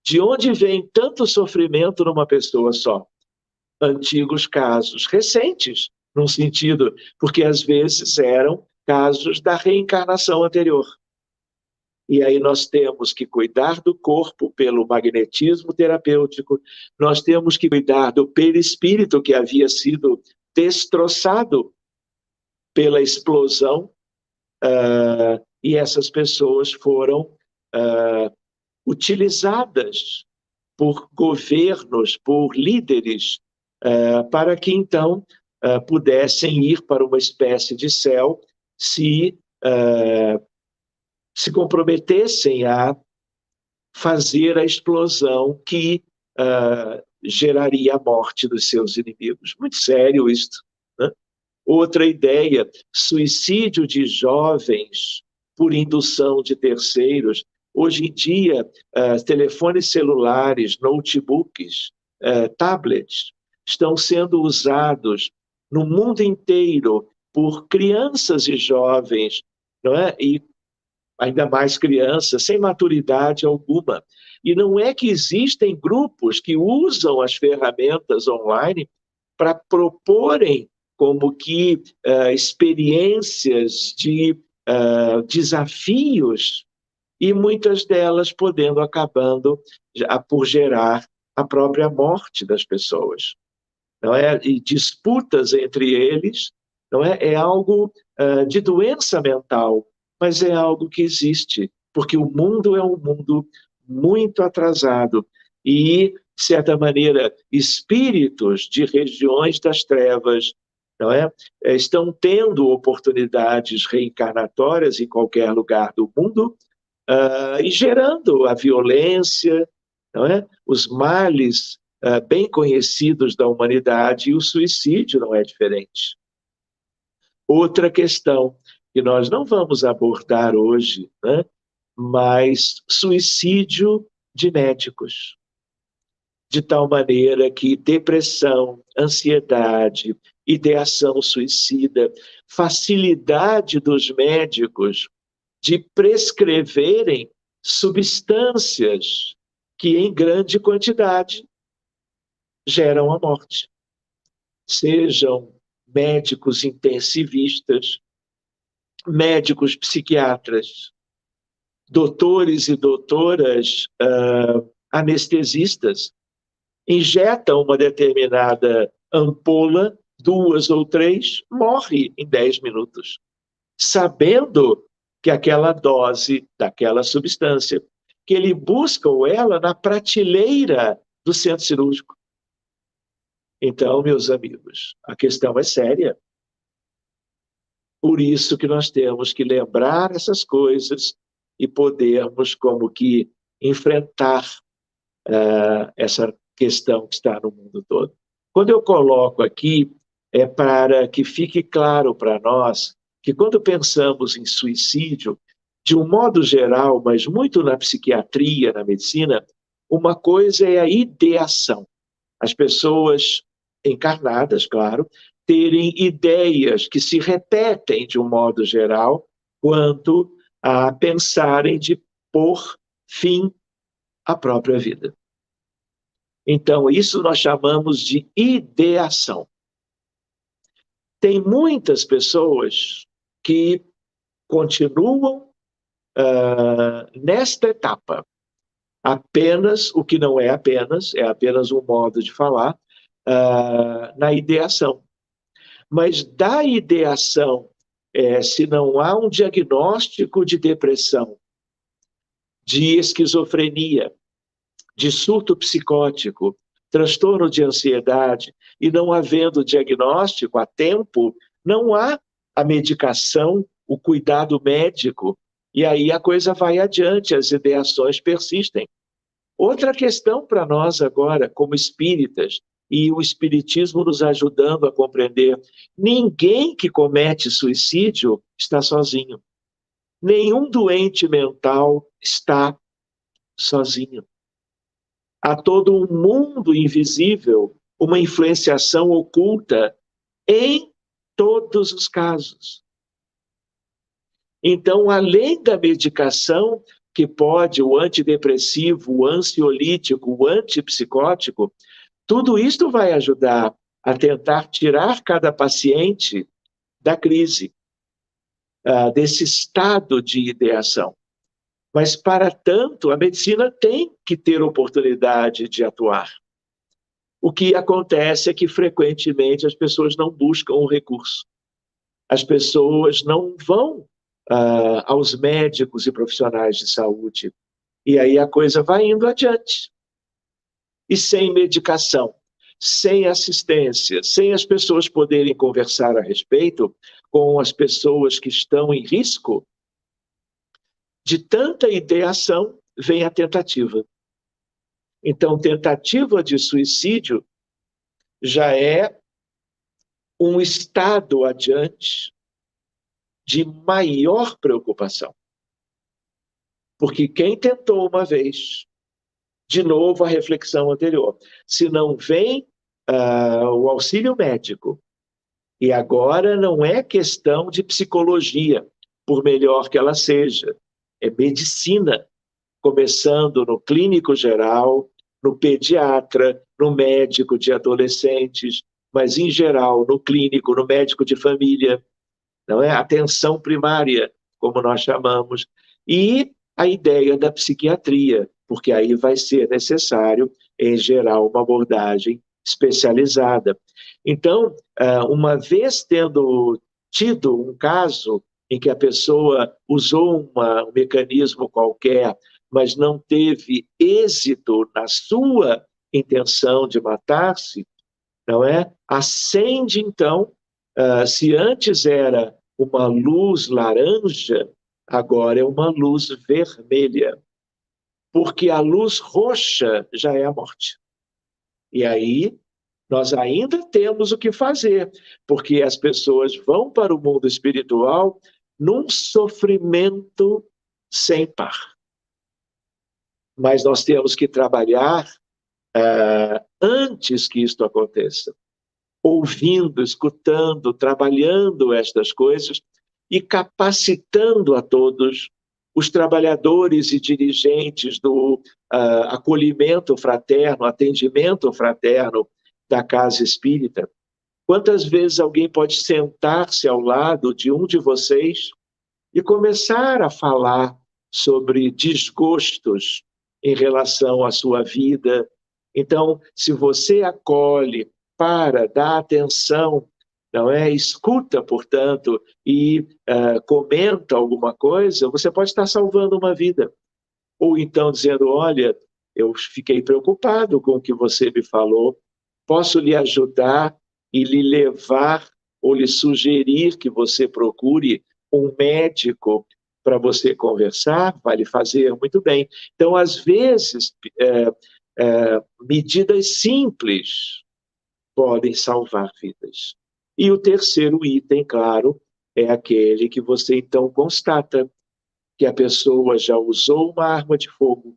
de onde vem tanto sofrimento numa pessoa só? Antigos casos, recentes, num sentido, porque às vezes eram casos da reencarnação anterior. E aí nós temos que cuidar do corpo pelo magnetismo terapêutico, nós temos que cuidar do perispírito que havia sido destroçado pela explosão, e essas pessoas foram utilizadas por governos, por líderes, para que então pudessem ir para uma espécie de céu se comprometessem a fazer a explosão que geraria a morte dos seus inimigos. Muito sério isto, né? Outra ideia, suicídio de jovens por indução de terceiros. Hoje em dia, telefones celulares, notebooks, tablets, estão sendo usados no mundo inteiro por crianças e jovens, não é? E ainda mais crianças, sem maturidade alguma. E não é que existem grupos que usam as ferramentas online para proporem como que experiências de desafios, e muitas delas acabando por gerar a própria morte das pessoas. Não é? E disputas entre eles, não é? É algo de doença mental, mas é algo que existe, porque o mundo é um mundo muito atrasado e, de certa maneira, espíritos de regiões das trevas, não é? Estão tendo oportunidades reencarnatórias em qualquer lugar do mundo, e gerando a violência, não é? Os males bem conhecidos da humanidade, e o suicídio não é diferente. Outra questão que nós não vamos abordar hoje, né? Mas suicídio de médicos, de tal maneira que depressão, ansiedade, ideação suicida, facilidade dos médicos de prescreverem substâncias que, em grande quantidade, geram a morte. Sejam médicos intensivistas, médicos psiquiatras, doutores e doutoras anestesistas, injetam uma determinada ampola, 2 ou 3, morre em 10 minutos, sabendo que aquela dose daquela substância, que ele busca ela na prateleira do centro cirúrgico. Então, meus amigos, a questão é séria. Por isso que nós temos que lembrar essas coisas e podermos como que enfrentar essa questão que está no mundo todo. Quando eu coloco aqui, é para que fique claro para nós que quando pensamos em suicídio, de um modo geral, mas muito na psiquiatria, na medicina, uma coisa é a ideação. As pessoas encarnadas, claro, terem ideias que se repetem de um modo geral quanto a pensarem de pôr fim à própria vida. Então, isso nós chamamos de ideação. Tem muitas pessoas que continuam nesta etapa. Apenas, o que não é apenas um modo de falar, na ideação. Mas da ideação, se não há um diagnóstico de depressão, de esquizofrenia, de surto psicótico, transtorno de ansiedade, e não havendo diagnóstico a tempo, não há a medicação, o cuidado médico, e aí a coisa vai adiante, as ideações persistem. Outra questão para nós agora, como espíritas, e o espiritismo nos ajudando a compreender, ninguém que comete suicídio está sozinho. Nenhum doente mental está sozinho. Há todo um mundo invisível, uma influenciação oculta em todos os casos. Então, além da medicação, que pode, o antidepressivo, o ansiolítico, o antipsicótico, tudo isto vai ajudar a tentar tirar cada paciente da crise, desse estado de ideação. Mas, para tanto, a medicina tem que ter oportunidade de atuar. O que acontece é que, frequentemente, as pessoas não buscam o recurso. As pessoas não vão aos médicos e profissionais de saúde. E aí a coisa vai indo adiante. E sem medicação, sem assistência, sem as pessoas poderem conversar a respeito com as pessoas que estão em risco, de tanta ideação vem a tentativa. Então, tentativa de suicídio já é um estado adiante de maior preocupação. Porque quem tentou uma vez, de novo a reflexão anterior, se não vem o auxílio médico, e agora não é questão de psicologia, por melhor que ela seja, é medicina, começando no clínico geral, no pediatra, no médico de adolescentes, mas em geral no clínico, no médico de família, não é? Atenção primária, como nós chamamos, e a ideia da psiquiatria, porque aí vai ser necessário, em geral, uma abordagem especializada. Então, uma vez tendo tido um caso em que a pessoa usou um mecanismo qualquer, mas não teve êxito na sua intenção de matar-se, não é? Acende, então, se antes era uma luz laranja, agora é uma luz vermelha, porque a luz roxa já é a morte. E aí nós ainda temos o que fazer, porque as pessoas vão para o mundo espiritual num sofrimento sem par. Mas nós temos que trabalhar antes que isto aconteça, ouvindo, escutando, trabalhando estas coisas e capacitando a todos os trabalhadores e dirigentes do acolhimento fraterno, atendimento fraterno da casa espírita. Quantas vezes alguém pode sentar-se ao lado de um de vocês e começar a falar sobre desgostos em relação à sua vida? Então, se você acolhe, dá atenção, não é? Escuta, portanto, e comenta alguma coisa, você pode estar salvando uma vida. Ou então dizendo, olha, eu fiquei preocupado com o que você me falou, posso lhe ajudar e lhe levar ou lhe sugerir que você procure um médico para você conversar, vai lhe fazer muito bem. Então, às vezes, medidas simples podem salvar vidas. E o terceiro item, claro, é aquele que você então constata que a pessoa já usou uma arma de fogo,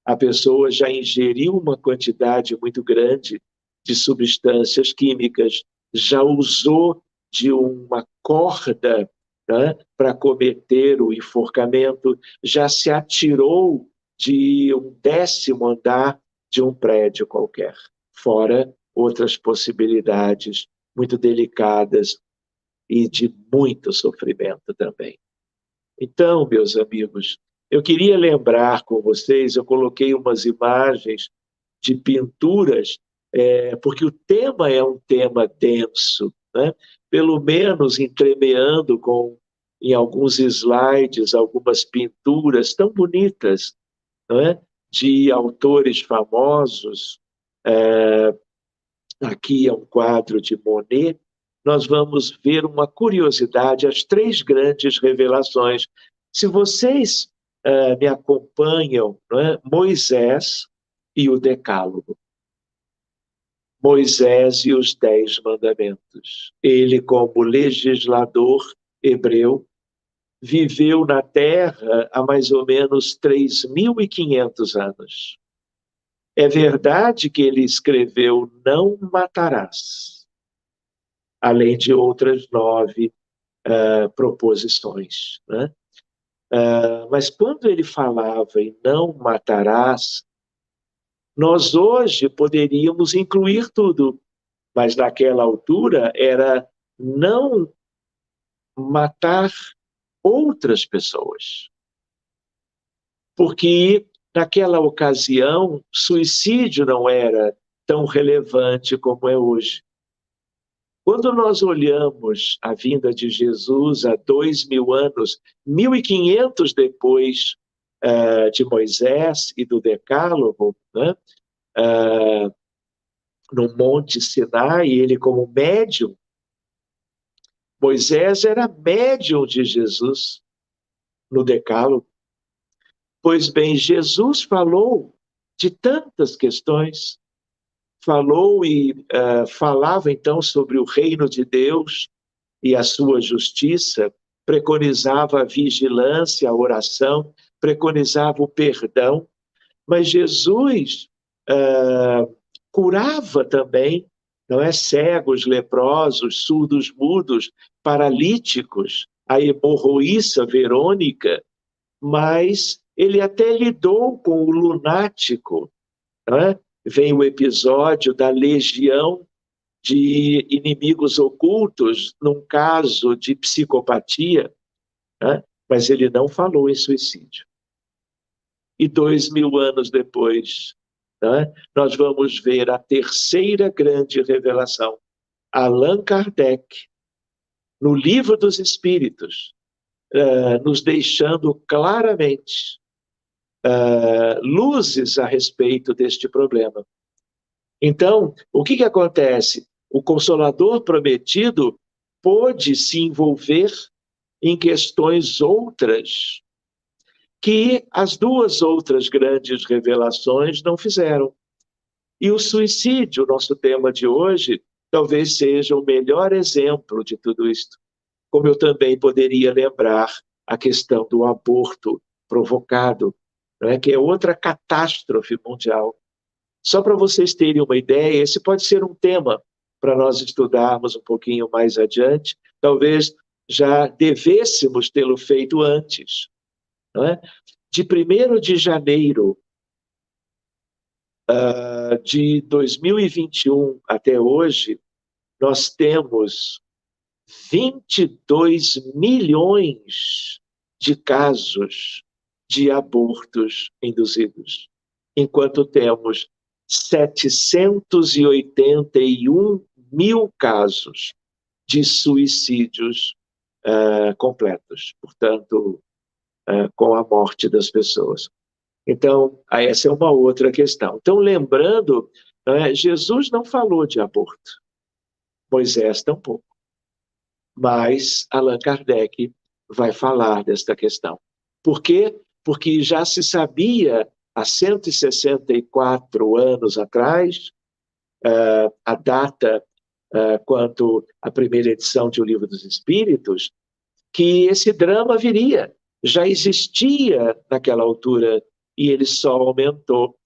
a pessoa já ingeriu uma quantidade muito grande de substâncias químicas, já usou de uma corda, né, para cometer o enforcamento, já se atirou de um 10º andar de um prédio qualquer, fora outras possibilidades muito delicadas e de muito sofrimento também. Então, meus amigos, eu queria lembrar com vocês, eu coloquei umas imagens de pinturas, porque o tema é um tema denso, né? Pelo menos entremeando em alguns slides, algumas pinturas tão bonitas, não é? De autores famosos. Aqui é um quadro de Monet. Nós vamos ver uma curiosidade, as 3 grandes revelações. Se vocês me acompanham, não é? Moisés e o Decálogo. Moisés e os 10 mandamentos. Ele, como legislador hebreu, viveu na Terra há mais ou menos 3.500 anos. É verdade que ele escreveu não matarás, além de outras 9 proposições, né? Mas quando ele falava em não matarás, nós hoje poderíamos incluir tudo, mas naquela altura era não matar outras pessoas. Porque naquela ocasião, suicídio não era tão relevante como é hoje. Quando nós olhamos a vinda de Jesus há 2.000 anos, 1.500 depois de Moisés e do Decálogo, né? No Monte Sinai, ele como médium, Moisés era médium de Jesus no Decálogo. Pois bem, Jesus falou de tantas questões. Falou e falava, então, sobre o reino de Deus e a sua justiça, preconizava a vigilância, a oração, preconizava o perdão, mas Jesus curava também, não é? Cegos, leprosos, surdos, mudos, paralíticos, a hemorroíça Verônica, mas ele até lidou com o lunático, não é? Vem o episódio da legião de inimigos ocultos, num caso de psicopatia, né? Mas ele não falou em suicídio. E 2000 anos depois, né, nós vamos ver a terceira grande revelação. Allan Kardec, no Livro dos Espíritos, nos deixando claramente luzes a respeito deste problema. Então, o que acontece? O Consolador Prometido pôde se envolver em questões outras que as duas outras grandes revelações não fizeram. E o suicídio, nosso tema de hoje, talvez seja o melhor exemplo de tudo isso. Como eu também poderia lembrar a questão do aborto provocado, né, que é outra catástrofe mundial. Só para vocês terem uma ideia, esse pode ser um tema para nós estudarmos um pouquinho mais adiante. Talvez já devêssemos tê-lo feito antes. Não é? De 1º de janeiro de 2021 até hoje, nós temos 22 milhões de casos de abortos induzidos, enquanto temos 781 mil casos de suicídios completos, portanto, com a morte das pessoas. Então, essa é uma outra questão. Então, lembrando, Jesus não falou de aborto, Moisés tampouco, mas Allan Kardec vai falar desta questão. Por quê? Porque já se sabia, há 164 anos atrás, a data quanto à primeira edição de O Livro dos Espíritos, que esse drama viria. Já existia naquela altura e ele só aumentou,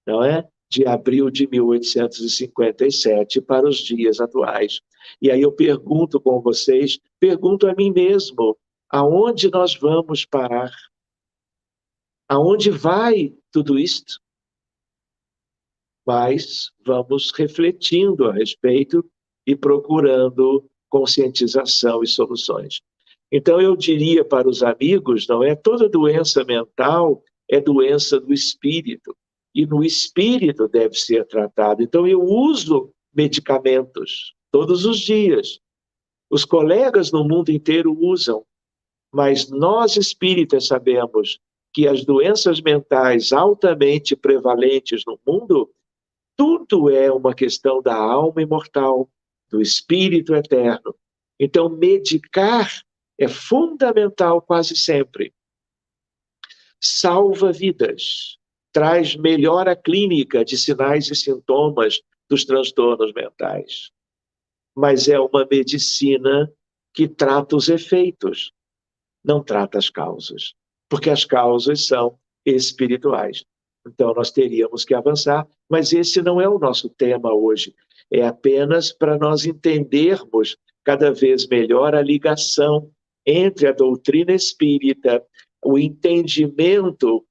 não é? De abril de 1857 para os dias atuais. E aí eu pergunto com vocês, pergunto a mim mesmo, aonde nós vamos parar? Aonde vai tudo isto? Mas vamos refletindo a respeito e procurando conscientização e soluções. Então, eu diria para os amigos, não é? Toda doença mental é doença do espírito. E no espírito deve ser tratado. Então, eu uso medicamentos todos os dias. Os colegas no mundo inteiro usam. Mas nós espíritas sabemos que as doenças mentais altamente prevalentes no mundo, tudo é uma questão da alma imortal, do espírito eterno. Então, medicar é fundamental quase sempre. Salva vidas, traz melhora clínica de sinais e sintomas dos transtornos mentais. Mas é uma medicina que trata os efeitos, não trata as causas, porque as causas são espirituais. Então, nós teríamos que avançar, mas esse não é o nosso tema hoje. É apenas para nós entendermos cada vez melhor a ligação entre a doutrina espírita, o entendimento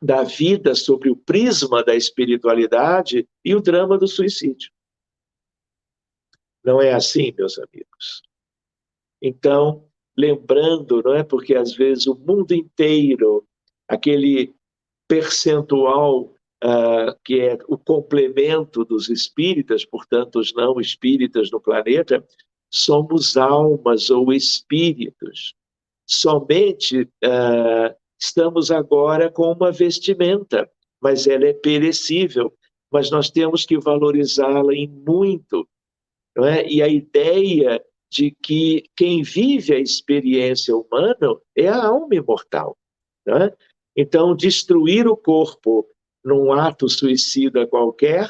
da vida sobre o prisma da espiritualidade e o drama do suicídio. Não é assim, meus amigos? Então, lembrando, não é? Porque às vezes o mundo inteiro, aquele percentual que é o complemento dos espíritas, portanto, os não espíritas no planeta, somos almas ou espíritos. Somente estamos agora com uma vestimenta, mas ela é perecível, mas nós temos que valorizá-la em muito. Não é? E a ideia de que quem vive a experiência humana é a alma imortal. Não é? Então, destruir o corpo num ato suicida qualquer,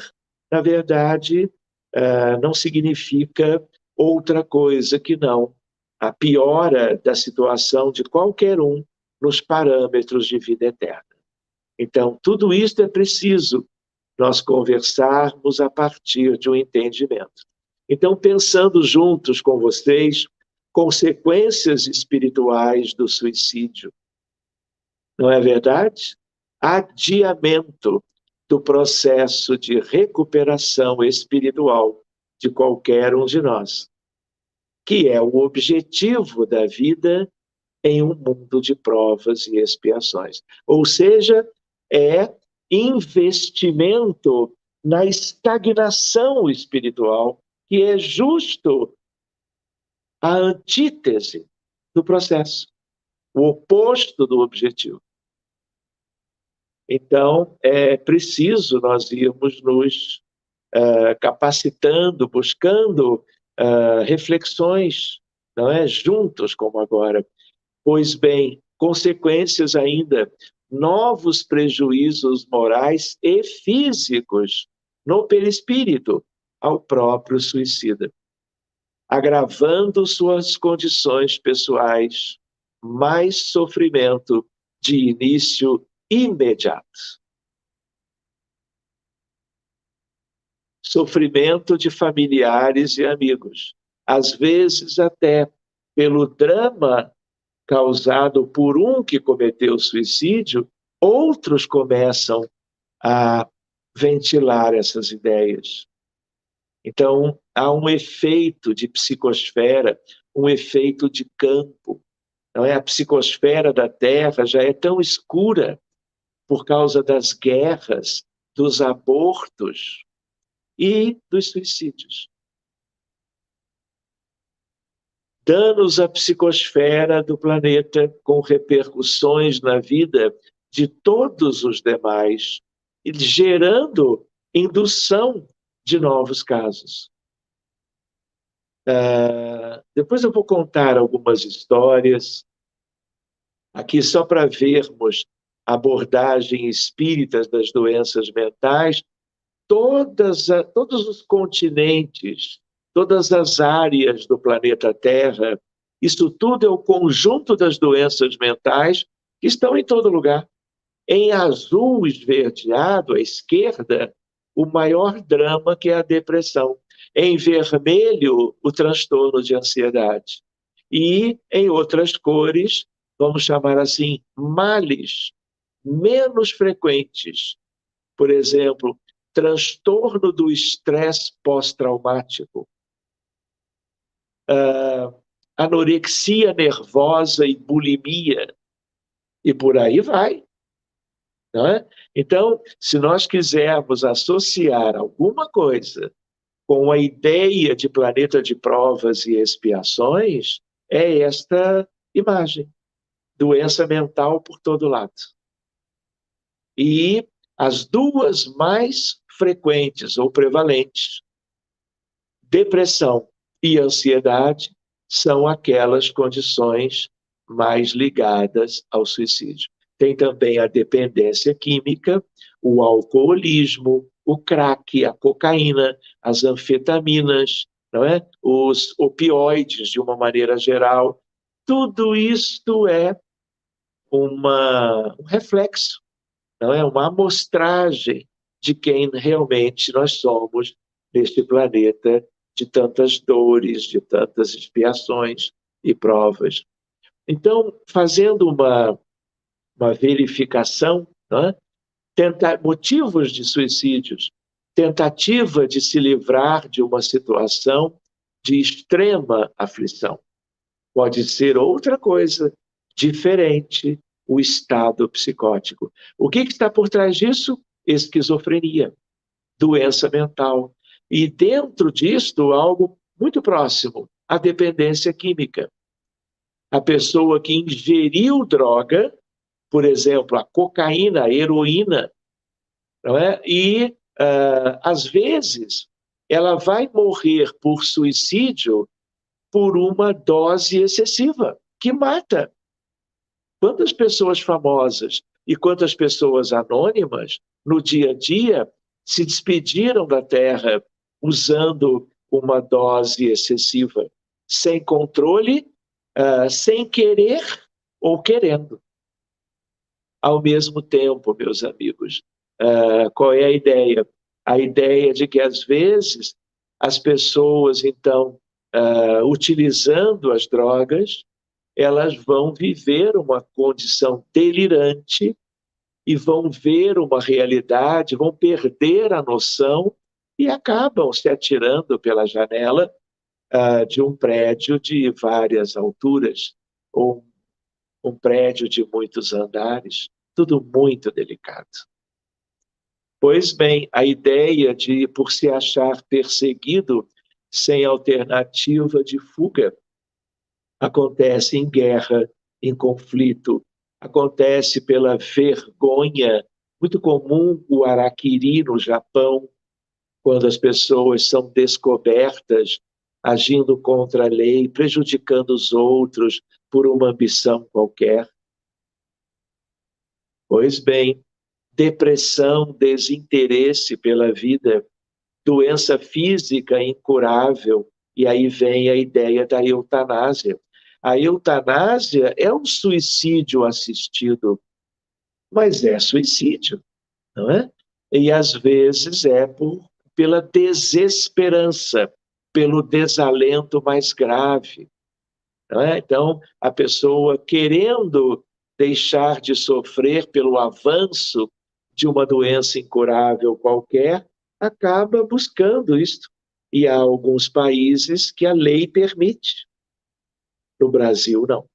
na verdade, não significa outra coisa que não a piora da situação de qualquer um nos parâmetros de vida eterna. Então, tudo isso é preciso nós conversarmos a partir de um entendimento. Então, pensando juntos com vocês, consequências espirituais do suicídio. Não é verdade? Adiamento do processo de recuperação espiritual de qualquer um de nós, que é o objetivo da vida em um mundo de provas e expiações. Ou seja, é investimento na estagnação espiritual, que é justo a antítese do processo, o oposto do objetivo. Então, é preciso nós irmos nos capacitando, buscando reflexões, não é? Juntos, como agora. Pois bem, consequências ainda, novos prejuízos morais e físicos no perispírito ao próprio suicida, agravando suas condições pessoais, mais sofrimento de início imediato. Sofrimento de familiares e amigos, às vezes até pelo drama causado por um que cometeu suicídio, outros começam a ventilar essas ideias. Então, há um efeito de psicosfera, um efeito de campo. Não é? A psicosfera da Terra já é tão escura por causa das guerras, dos abortos e dos suicídios. Danos à psicosfera do planeta com repercussões na vida de todos os demais, e gerando indução de novos casos. Depois eu vou contar algumas histórias, aqui só para vermos a abordagem espírita das doenças mentais, todos os continentes, todas as áreas do planeta Terra, isso tudo é o conjunto das doenças mentais que estão em todo lugar. Em azul esverdeado, à esquerda, o maior drama, que é a depressão. Em vermelho, o transtorno de ansiedade. E em outras cores, vamos chamar assim, males menos frequentes. Por exemplo, transtorno do estresse pós-traumático, anorexia nervosa e bulimia, e por aí vai. Não é? Então, se nós quisermos associar alguma coisa com a ideia de planeta de provas e expiações, é esta imagem. Doença mental por todo lado. E as duas mais frequentes ou prevalentes, depressão e ansiedade, são aquelas condições mais ligadas ao suicídio. Tem também a dependência química, o alcoolismo, o crack, a cocaína, as anfetaminas, não é? Os opioides, de uma maneira geral. Tudo isto é um reflexo, não é? Uma amostragem de quem realmente nós somos neste planeta de tantas dores, de tantas expiações e provas. Então, fazendo uma verificação, não é? Motivos de suicídios, tentativa de se livrar de uma situação de extrema aflição. Pode ser outra coisa, diferente, o estado psicótico. O que está por trás disso? Esquizofrenia, doença mental. E dentro disto, algo muito próximo, a dependência química. A pessoa que ingeriu droga, por exemplo, a cocaína, a heroína, não é? E, às vezes, ela vai morrer por suicídio por uma dose excessiva, que mata. Quantas pessoas famosas e quantas pessoas anônimas, no dia a dia, se despediram da Terra usando uma dose excessiva, sem controle, sem querer ou querendo. Ao mesmo tempo, meus amigos, qual é a ideia? A ideia de que, às vezes, as pessoas, então, utilizando as drogas, elas vão viver uma condição delirante e vão ver uma realidade, vão perder a noção e acabam se atirando pela janela de um prédio de várias alturas, ou um prédio de muitos andares, tudo muito delicado. Pois bem, a ideia de, por se achar perseguido, sem alternativa de fuga, acontece em guerra, em conflito, acontece pela vergonha. Muito comum o harakiri no Japão, quando as pessoas são descobertas agindo contra a lei, prejudicando os outros por uma ambição qualquer. Pois bem, depressão, desinteresse pela vida, doença física incurável, e aí vem a ideia da eutanásia. A eutanásia é um suicídio assistido, mas é suicídio, não é? E às vezes é pela desesperança, pelo desalento mais grave. Não é? Então, a pessoa querendo deixar de sofrer pelo avanço de uma doença incurável qualquer, acaba buscando isto. E há alguns países que a lei permite. No Brasil, não.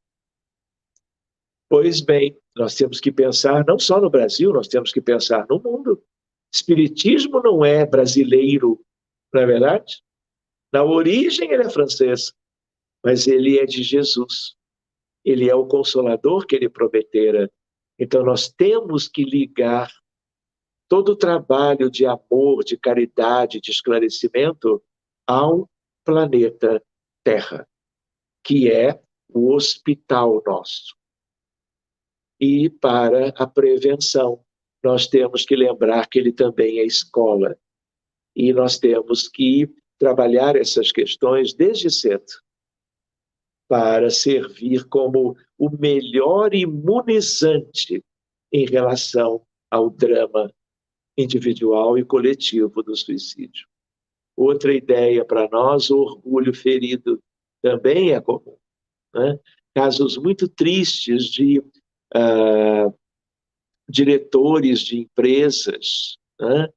Pois bem, nós temos que pensar não só no Brasil, nós temos que pensar no mundo. Espiritismo não é brasileiro, não é verdade? Na origem ele é francês, mas ele é de Jesus. Ele é o consolador que ele prometera. Então nós temos que ligar todo o trabalho de amor, de caridade, de esclarecimento ao planeta Terra, que é o hospital nosso. E para a prevenção, nós temos que lembrar que ele também é escola. E nós temos que trabalhar essas questões desde cedo, para servir como o melhor imunizante em relação ao drama individual e coletivo do suicídio. Outra ideia para nós, o orgulho ferido, também é comum. Né? Casos muito tristes de diretores de empresas, né?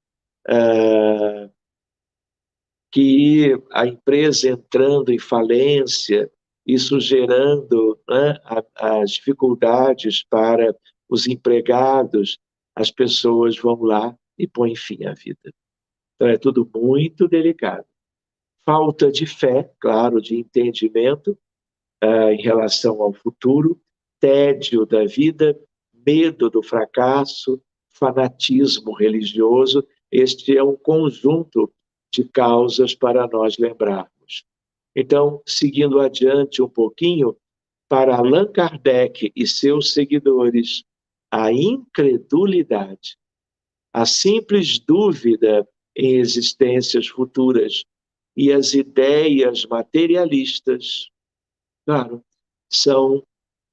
Que a empresa entrando em falência, isso gerando, né, as dificuldades para os empregados, as pessoas vão lá e põem fim à vida. Então é tudo muito delicado. Falta de fé, claro, de entendimento em relação ao futuro, tédio da vida, medo do fracasso, fanatismo religioso. Este é um conjunto de causas para nós lembrarmos. Então, seguindo adiante um pouquinho, para Allan Kardec e seus seguidores, a incredulidade, a simples dúvida em existências futuras e as ideias materialistas, claro, são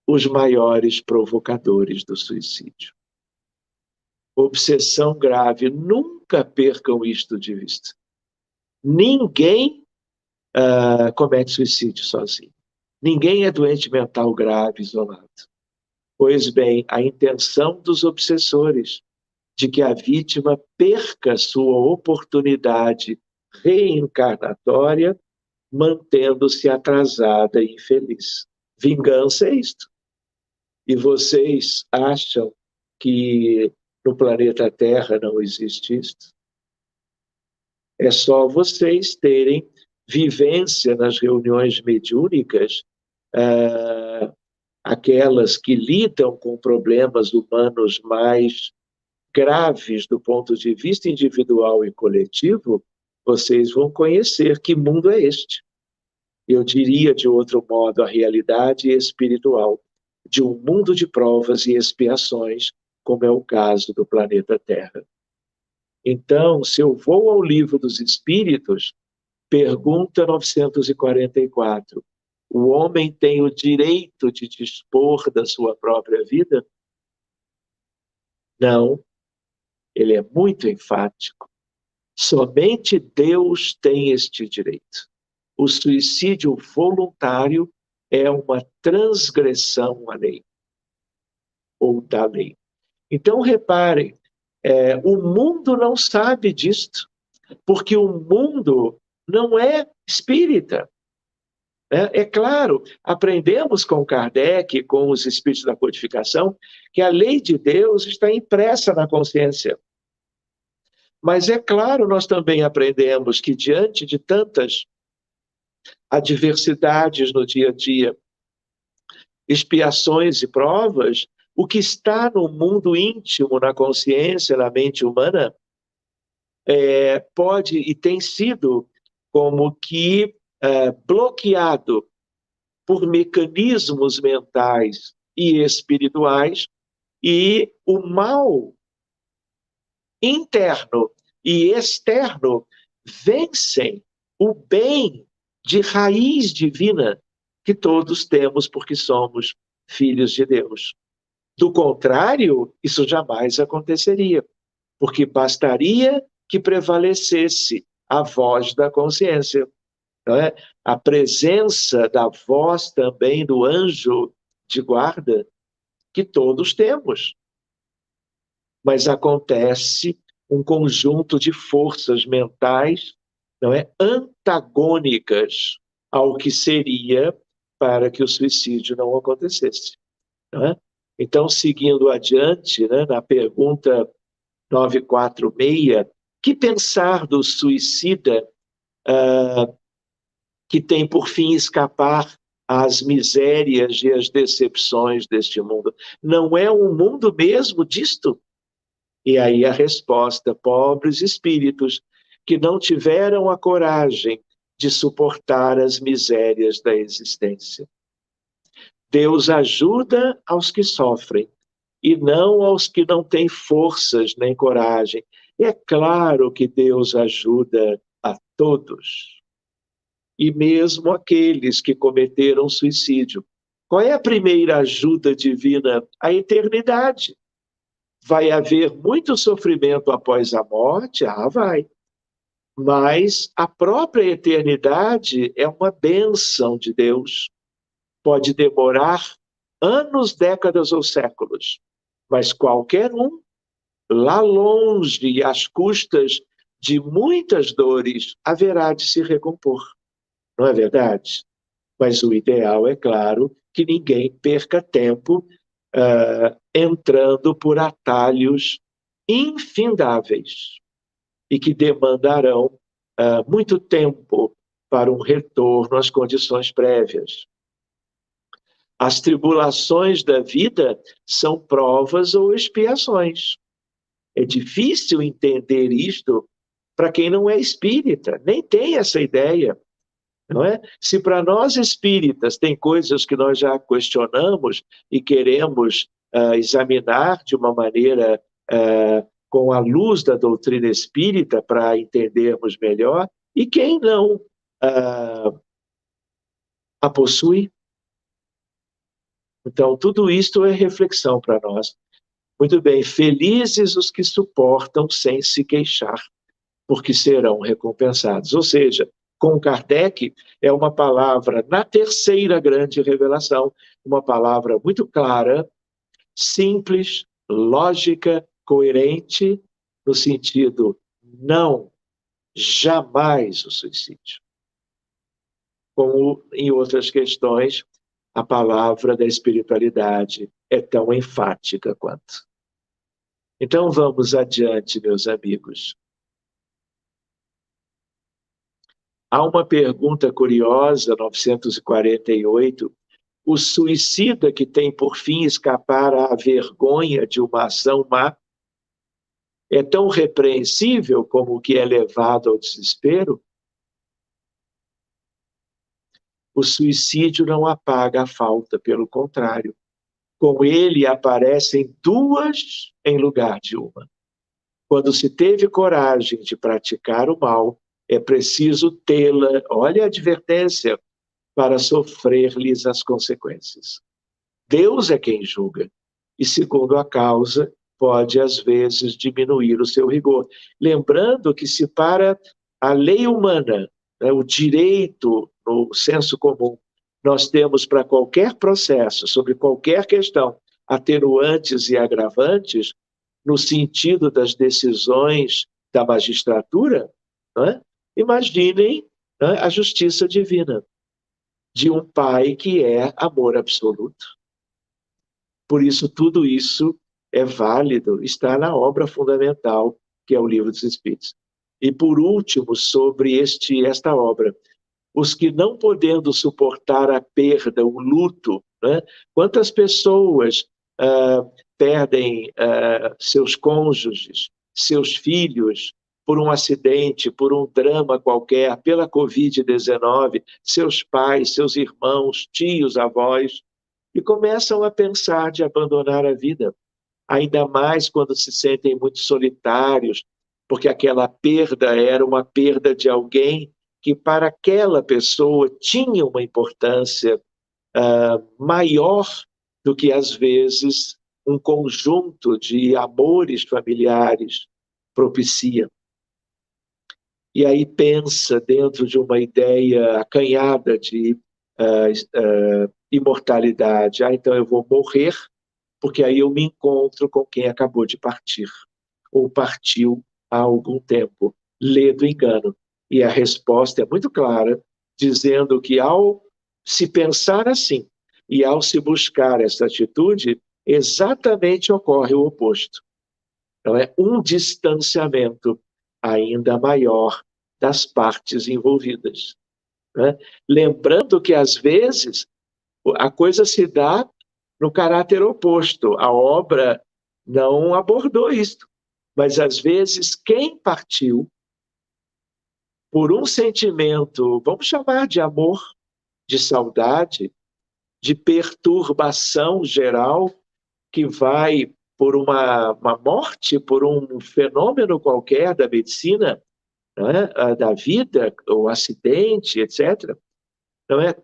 os maiores provocadores do suicídio. Obsessão grave, nunca percam isto de vista. Ninguém comete suicídio sozinho. Ninguém é doente mental grave, isolado. Pois bem, a intenção dos obsessores de que a vítima perca sua oportunidade reencarnatória, mantendo-se atrasada e infeliz. Vingança é isto. E vocês acham que no planeta Terra não existe isto? É só vocês terem vivência nas reuniões mediúnicas, aquelas que lidam com problemas humanos mais graves do ponto de vista individual e coletivo, vocês vão conhecer que mundo é este. Eu diria, de outro modo, a realidade espiritual de um mundo de provas e expiações como é o caso do planeta Terra. Então, se eu vou ao Livro dos Espíritos, pergunta 944, o homem tem o direito de dispor da sua própria vida? Não, ele é muito enfático. Somente Deus tem este direito. O suicídio voluntário é uma transgressão à lei, ou da lei. Então, reparem, o mundo não sabe disto, porque o mundo não é espírita. É claro, aprendemos com Kardec, com os espíritos da codificação, que a lei de Deus está impressa na consciência. Mas é claro, nós também aprendemos que diante de tantas adversidades no dia a dia, expiações e provas, o que está no mundo íntimo, na consciência, na mente humana, pode e tem sido como que bloqueado por mecanismos mentais e espirituais, e o mal interno e externo vencem o bem de raiz divina que todos temos porque somos filhos de Deus. Do contrário, isso jamais aconteceria, porque bastaria que prevalecesse a voz da consciência, não é? A presença da voz também do anjo de guarda que todos temos. Mas acontece um conjunto de forças mentais, não é, antagônicas ao que seria para que o suicídio não acontecesse. Não é? Então, seguindo adiante, né, na pergunta 946, que pensar do suicida que tem por fim escapar às misérias e às decepções deste mundo? Não é um mundo mesmo disto? E aí a resposta: pobres espíritos que não tiveram a coragem de suportar as misérias da existência. Deus ajuda aos que sofrem e não aos que não têm forças nem coragem. É claro que Deus ajuda a todos, e mesmo aqueles que cometeram suicídio. Qual é a primeira ajuda divina? A eternidade. Vai haver muito sofrimento após a morte? Vai. Mas a própria eternidade é uma bênção de Deus. Pode demorar anos, décadas ou séculos, mas qualquer um, lá longe e às custas de muitas dores, haverá de se recompor. Não é verdade? Mas o ideal, é claro, que ninguém perca tempo entrando por atalhos infindáveis e que demandarão muito tempo para um retorno às condições prévias. As tribulações da vida são provas ou expiações. É difícil entender isto para quem não é espírita, nem tem essa ideia. Não é? Se para nós espíritas tem coisas que nós já questionamos e queremos examinar de uma maneira com a luz da doutrina espírita para entendermos melhor, e quem não a possui? Então, tudo isto é reflexão para nós. Muito bem, felizes os que suportam sem se queixar, porque serão recompensados. Ou seja, com Kardec, é uma palavra na terceira grande revelação, uma palavra muito clara, simples, lógica, coerente, no sentido não, jamais o suicídio. Como em outras questões, a palavra da espiritualidade é tão enfática quanto. Então vamos adiante, meus amigos. Há uma pergunta curiosa, 948. O suicida que tem por fim escapar à vergonha de uma ação má é tão repreensível como o que é levado ao desespero? O suicídio não apaga a falta, pelo contrário. Com ele aparecem duas em lugar de uma. Quando se teve coragem de praticar o mal, é preciso tê-la, olha a advertência, para sofrer-lhes as consequências. Deus é quem julga, e segundo a causa, pode às vezes diminuir o seu rigor. Lembrando que se para a lei humana, né, o direito no senso comum, nós temos para qualquer processo, sobre qualquer questão, atenuantes e agravantes, no sentido das decisões da magistratura, né? Imaginem, né, a justiça divina de um pai que é amor absoluto. Por isso, tudo isso é válido, está na obra fundamental, que é o Livro dos Espíritos. E, por último, sobre esta obra, os que não podendo suportar a perda, o luto, né? Quantas pessoas perdem seus cônjuges, seus filhos, por um acidente, por um drama qualquer, pela Covid-19, seus pais, seus irmãos, tios, avós, e começam a pensar de abandonar a vida, ainda mais quando se sentem muito solitários, porque aquela perda era uma perda de alguém que para aquela pessoa tinha uma importância maior do que, às vezes, um conjunto de amores familiares propicia. E aí pensa dentro de uma ideia acanhada de imortalidade. Então eu vou morrer, porque aí eu me encontro com quem acabou de partir, ou partiu há algum tempo. Lê do engano. E a resposta é muito clara, dizendo que ao se pensar assim, e ao se buscar essa atitude, exatamente ocorre o oposto. Então é um distanciamento ainda maior das partes envolvidas, né? Lembrando que, às vezes, a coisa se dá no caráter oposto. A obra não abordou isto. Mas, às vezes, quem partiu por um sentimento, vamos chamar de amor, de saudade, de perturbação geral, que vai por uma morte, por um fenômeno qualquer da medicina, né, da vida, o acidente, etc., não é,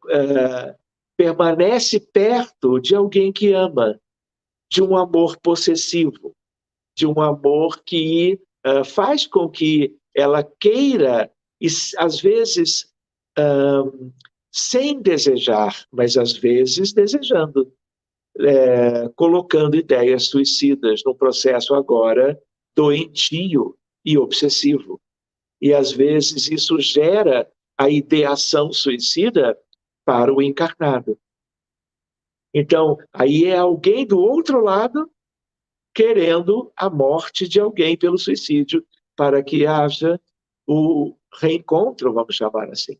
permanece perto de alguém que ama, de um amor possessivo, de um amor que faz com que ela queira, e às vezes sem desejar, mas às vezes desejando, colocando ideias suicidas no processo agora doentio e obsessivo. E às vezes isso gera a ideação suicida para o encarnado. Então, aí é alguém do outro lado querendo a morte de alguém pelo suicídio, para que haja o reencontro, vamos chamar assim.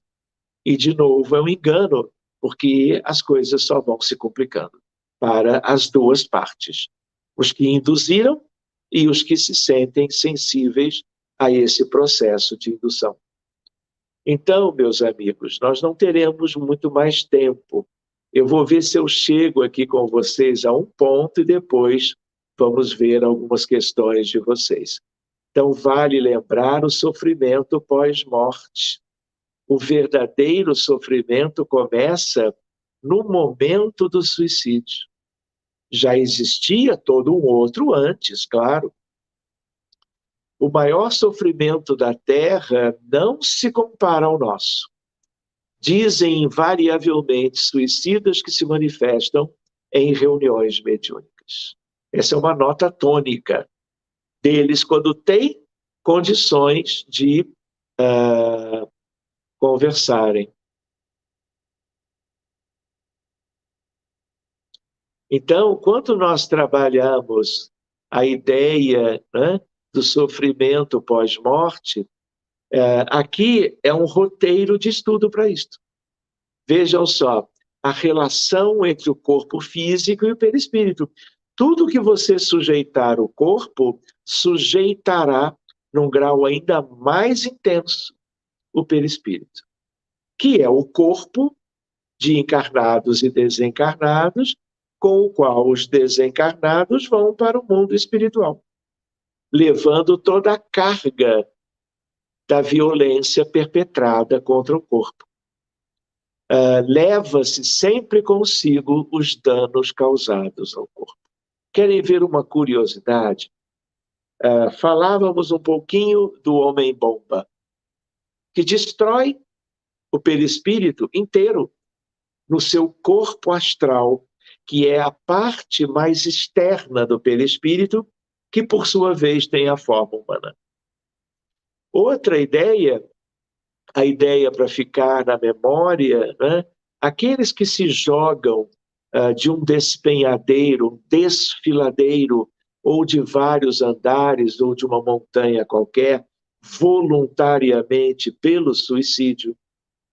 E, de novo, é um engano, porque as coisas só vão se complicando para as duas partes. Os que induziram e os que se sentem sensíveis a esse processo de indução. Então, meus amigos, nós não teremos muito mais tempo. Eu vou ver se eu chego aqui com vocês a um ponto e depois vamos ver algumas questões de vocês. Então, vale lembrar o sofrimento pós-morte. O verdadeiro sofrimento começa no momento do suicídio. Já existia todo um outro antes, claro. O maior sofrimento da Terra não se compara ao nosso. Dizem invariavelmente suicidas que se manifestam em reuniões mediúnicas. Essa é uma nota tônica deles quando têm condições de conversarem. Então, quando nós trabalhamos a ideia, né, do sofrimento pós-morte, aqui é um roteiro de estudo para isto. Vejam só, a relação entre o corpo físico e o perispírito. Tudo que você sujeitar o corpo, sujeitará, num grau ainda mais intenso, o perispírito, que é o corpo de encarnados e desencarnados, com o qual os desencarnados vão para o mundo espiritual, levando toda a carga da violência perpetrada contra o corpo. Leva-se sempre consigo os danos causados ao corpo. Querem ver uma curiosidade? Falávamos um pouquinho do homem-bomba, que destrói o perispírito inteiro no seu corpo astral, que é a parte mais externa do perispírito, que por sua vez tem a forma humana. Outra ideia, a ideia para ficar na memória, né? Aqueles que se jogam de um despenhadeiro, um desfiladeiro, ou de vários andares, ou de uma montanha qualquer, voluntariamente pelo suicídio,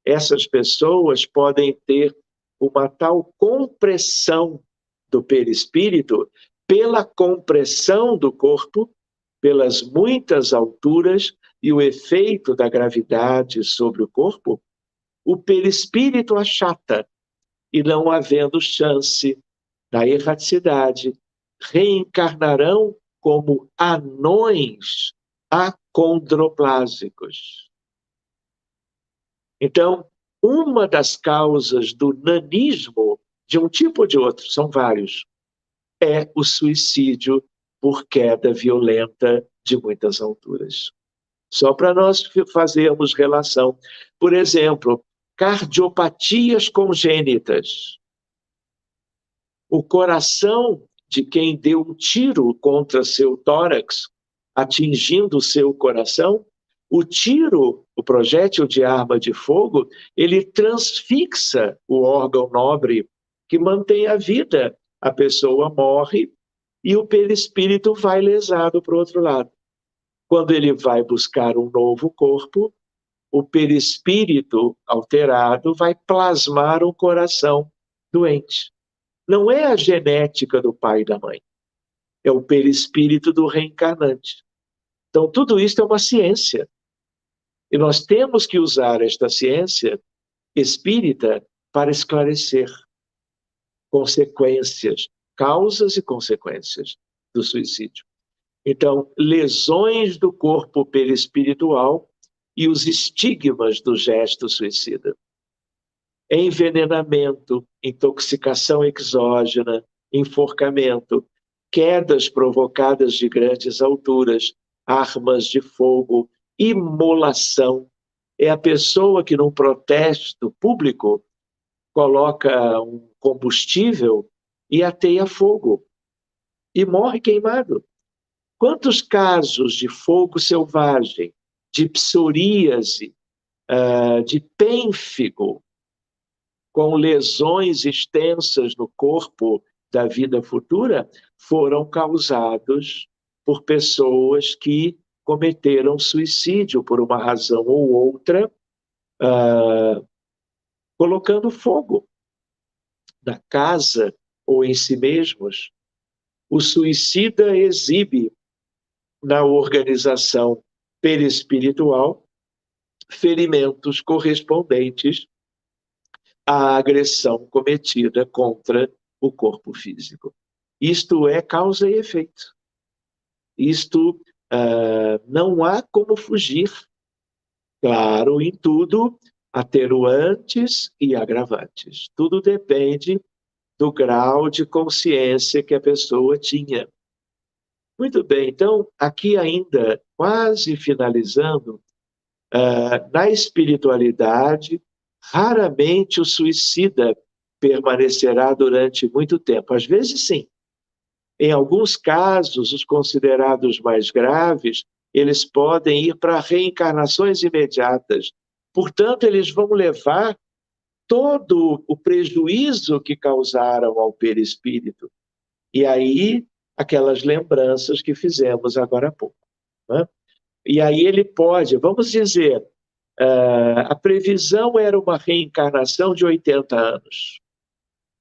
essas pessoas podem ter uma tal compressão do perispírito pela compressão do corpo, pelas muitas alturas e o efeito da gravidade sobre o corpo, o perispírito achata e, não havendo chance da erraticidade, reencarnarão como anões acondroplásicos. Então, uma das causas do nanismo, de um tipo ou de outro, são vários, é o suicídio por queda violenta de muitas alturas. Só para nós fazermos relação. Por exemplo, cardiopatias congênitas. O coração de quem deu um tiro contra seu tórax, atingindo seu coração, o tiro, o projétil de arma de fogo, ele transfixa o órgão nobre que mantém a vida. A pessoa morre e o perispírito vai lesado para o outro lado. Quando ele vai buscar um novo corpo, o perispírito alterado vai plasmar um coração doente. Não é a genética do pai e da mãe, é o perispírito do reencarnante. Então, tudo isso é uma ciência. E nós temos que usar esta ciência espírita para esclarecer consequências, causas e consequências do suicídio. Então, lesões do corpo perispiritual e os estigmas do gesto suicida. Envenenamento, intoxicação exógena, enforcamento, quedas provocadas de grandes alturas, armas de fogo, imolação. É a pessoa que, num protesto público, coloca um combustível e ateia fogo e morre queimado. Quantos casos de fogo selvagem, de psoríase, de pênfigo, com lesões extensas no corpo da vida futura, foram causados por pessoas que cometeram suicídio por uma razão ou outra, colocando fogo na casa ou em si mesmos. O suicida exibe na organização perispiritual ferimentos correspondentes à agressão cometida contra o corpo físico. Isto é causa e efeito. Isto não há como fugir. Claro, em tudo, atenuantes e agravantes. Tudo depende do grau de consciência que a pessoa tinha. Muito bem, então, aqui ainda, quase finalizando, na espiritualidade, raramente o suicida permanecerá durante muito tempo. Às vezes, sim. Em alguns casos, os considerados mais graves, eles podem ir para reencarnações imediatas. Portanto, eles vão levar todo o prejuízo que causaram ao perispírito. E aí, aquelas lembranças que fizemos agora há pouco, né? E aí ele pode, vamos dizer, a previsão era uma reencarnação de 80 anos.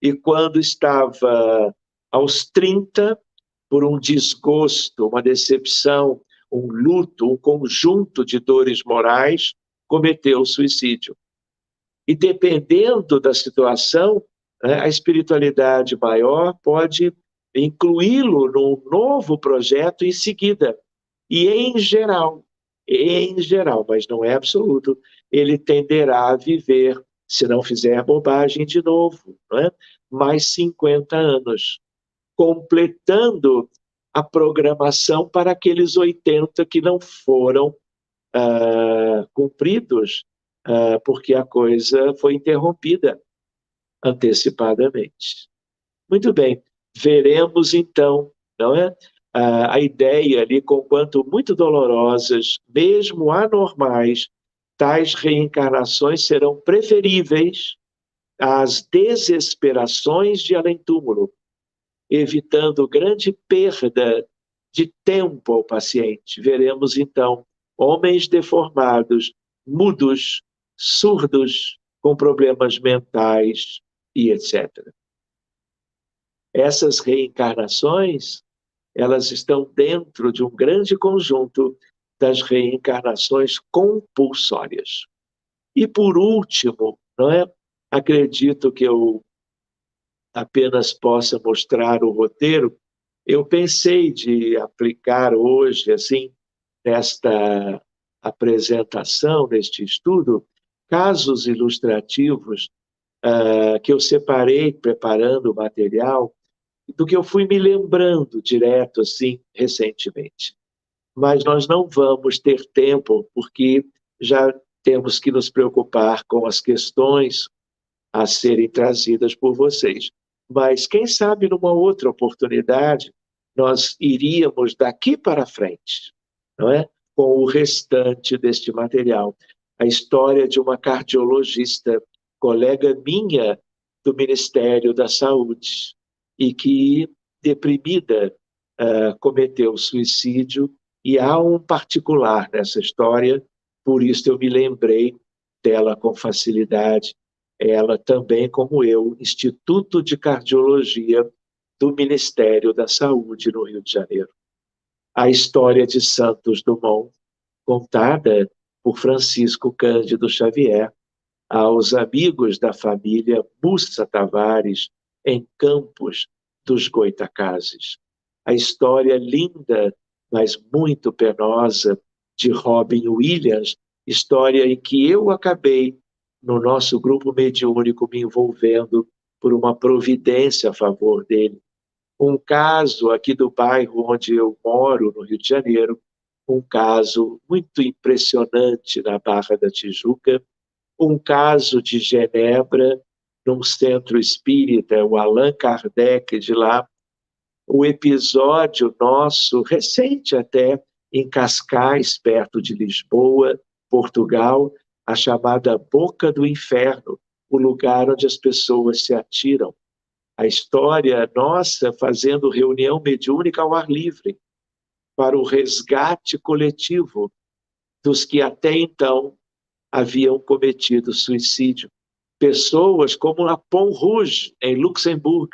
E quando estava aos 30, por um desgosto, uma decepção, um luto, um conjunto de dores morais, cometeu o suicídio. E dependendo da situação, né? A espiritualidade maior pode incluí-lo num novo projeto em seguida. E em geral, mas não é absoluto, ele tenderá a viver, se não fizer bobagem de novo, não é? Mais 50 anos, completando a programação para aqueles 80 que não foram cumpridos, porque a coisa foi interrompida antecipadamente. Muito bem, veremos então, não é? A ideia ali, conquanto muito dolorosas, mesmo anormais, tais reencarnações serão preferíveis às desesperações de além-túmulo, evitando grande perda de tempo ao paciente. Veremos então homens deformados, mudos, surdos, com problemas mentais e etc. Essas reencarnações, elas estão dentro de um grande conjunto das reencarnações compulsórias. E por último, não é? Acredito que eu apenas possa mostrar o roteiro. Eu pensei de aplicar hoje, assim, nesta apresentação, neste estudo, casos ilustrativos que eu separei preparando o material do que eu fui me lembrando direto, assim, recentemente. Mas nós não vamos ter tempo, porque já temos que nos preocupar com as questões a serem trazidas por vocês. Mas quem sabe numa outra oportunidade nós iríamos daqui para frente, não é? Com o restante deste material. A história de uma cardiologista, colega minha do Ministério da Saúde, e que, deprimida, cometeu suicídio, e há um particular nessa história, por isso eu me lembrei dela com facilidade. Ela também, como eu, Instituto de Cardiologia do Ministério da Saúde no Rio de Janeiro. A história de Santos Dumont, contada por Francisco Cândido Xavier aos amigos da família Mussa Tavares, em Campos dos Goitacazes. A história linda, mas muito penosa, de Robin Williams, história em que eu acabei, no nosso grupo mediúnico, me envolvendo por uma providência a favor dele. Um caso aqui do bairro onde eu moro, no Rio de Janeiro, um caso muito impressionante na Barra da Tijuca, um caso de Genebra, num centro espírita, o Allan Kardec de lá, o episódio nosso, recente até, em Cascais, perto de Lisboa, Portugal, a chamada Boca do Inferno, o lugar onde as pessoas se atiram. A história nossa fazendo reunião mediúnica ao ar livre, para o resgate coletivo dos que até então haviam cometido suicídio. Pessoas como a Pont Rouge, em Luxemburgo,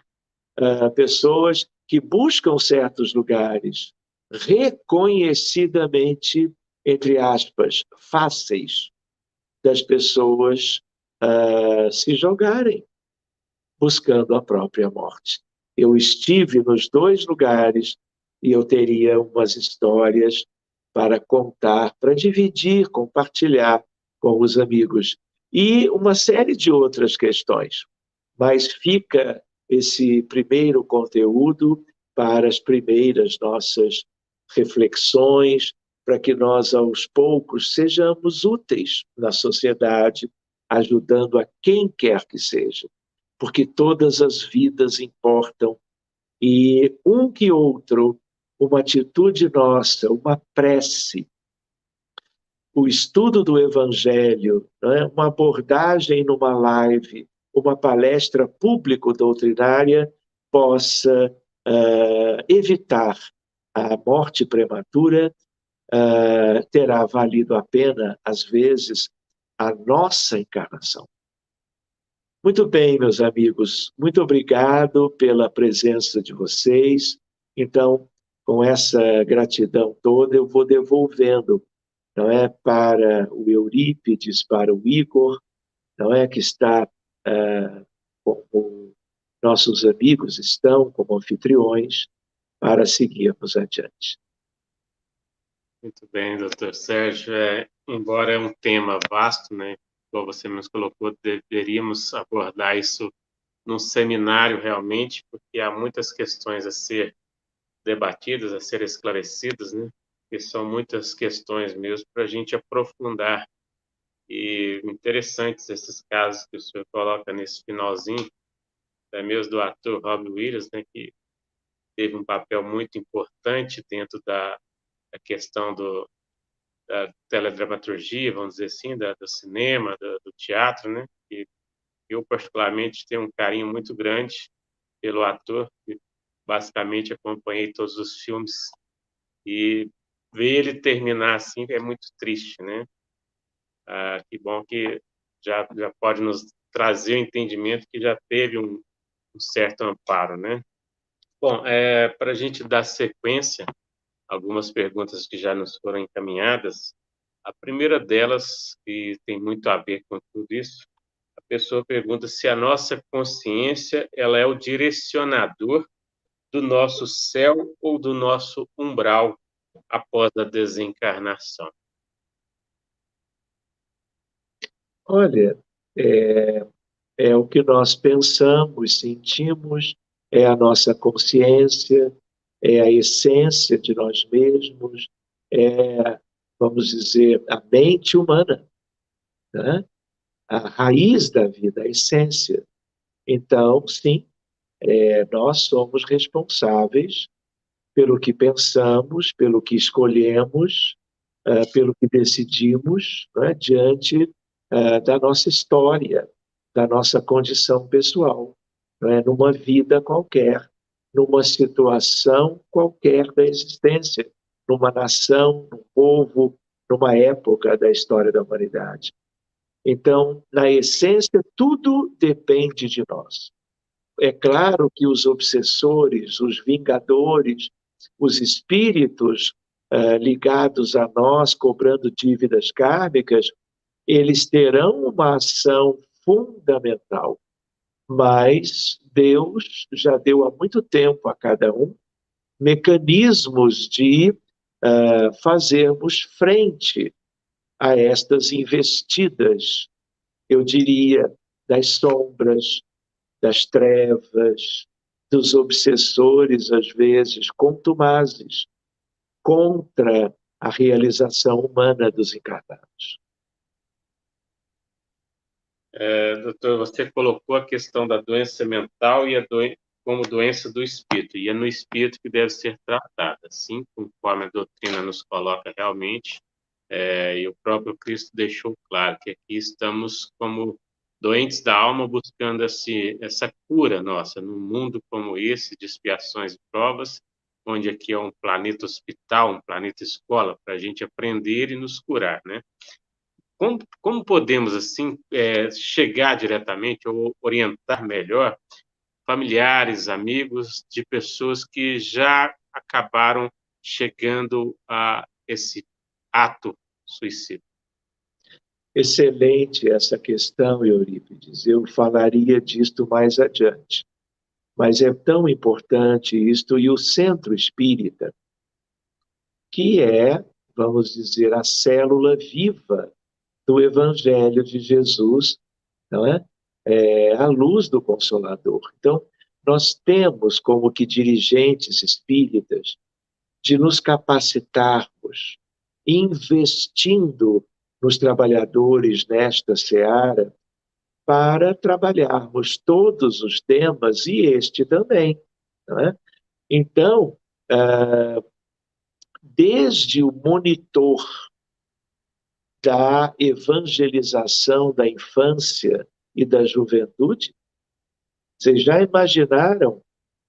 pessoas que buscam certos lugares reconhecidamente, entre aspas, fáceis das pessoas se jogarem, buscando a própria morte. Eu estive nos dois lugares e eu teria umas histórias para contar, para dividir, compartilhar com os amigos. E uma série de outras questões. Mas fica esse primeiro conteúdo para as primeiras nossas reflexões, para que nós, aos poucos, sejamos úteis na sociedade, ajudando a quem quer que seja. Porque todas as vidas importam e um que outro, uma atitude nossa, uma prece, o estudo do Evangelho, né? Uma abordagem numa live, uma palestra público-doutrinária possa evitar a morte prematura, terá valido a pena, às vezes, a nossa encarnação. Muito bem, meus amigos, muito obrigado pela presença de vocês. Então, com essa gratidão toda, eu vou devolvendo, não é, para o Eurípides, para o Igor, não é, que está como nossos amigos estão como anfitriões para seguirmos adiante. Muito bem, doutor Sérgio. Embora é um tema vasto, né, como você nos colocou, deveríamos abordar isso num seminário realmente, porque há muitas questões a ser debatidas, a ser esclarecidas, né? Que são muitas questões mesmo para a gente aprofundar. E interessantes esses casos que o senhor coloca nesse finalzinho, até mesmo do ator Robin Williams, né, que teve um papel muito importante dentro da questão da teledramaturgia, vamos dizer assim, do cinema, do teatro, né? E eu, particularmente, tenho um carinho muito grande pelo ator, que basicamente acompanhei todos os filmes, e ver ele terminar assim é muito triste, né? Que bom que já pode nos trazer o entendimento que já teve um certo amparo, né? Bom, para a gente dar sequência, algumas perguntas que já nos foram encaminhadas. A primeira delas, que tem muito a ver com tudo isso, a pessoa pergunta se a nossa consciência ela é o direcionador do nosso céu ou do nosso umbral após a desencarnação. Olha, é o que nós pensamos, sentimos, é a nossa consciência, é a essência de nós mesmos, é, vamos dizer, a mente humana, né? A raiz da vida, a essência. Então, sim, nós somos responsáveis pelo que pensamos, pelo que escolhemos, pelo que decidimos, né, diante da nossa história, da nossa condição pessoal, né, numa vida qualquer, numa situação qualquer da existência, numa nação, num povo, numa época da história da humanidade. Então, na essência, tudo depende de nós. É claro que os obsessores, os vingadores, os espíritos ligados a nós, cobrando dívidas kármicas, eles terão uma ação fundamental. Mas Deus já deu há muito tempo a cada um mecanismos de fazermos frente a estas investidas, eu diria, das sombras, das trevas, dos obsessores, às vezes, contumazes, contra a realização humana dos encarnados. Doutor, você colocou a questão da doença mental e como doença do espírito, e é no espírito que deve ser tratada, assim conforme a doutrina nos coloca realmente, e o próprio Cristo deixou claro que aqui estamos como doentes da alma buscando essa cura nossa, num mundo como esse, de expiações e provas, onde aqui é um planeta hospital, um planeta escola, para a gente aprender e nos curar, né? Como podemos, assim, chegar diretamente ou orientar melhor familiares, amigos de pessoas que já acabaram chegando a esse ato suicida? Excelente essa questão, Eurípides. Eu falaria disto mais adiante. Mas é tão importante isto, e o centro espírita, que é, vamos dizer, a célula viva do Evangelho de Jesus, não é? É a luz do Consolador. Então, nós temos como que dirigentes espíritas de nos capacitarmos, investindo nos trabalhadores nesta seara, para trabalharmos todos os temas e este também. Não é? Então, desde o monitor da evangelização da infância e da juventude, vocês já imaginaram,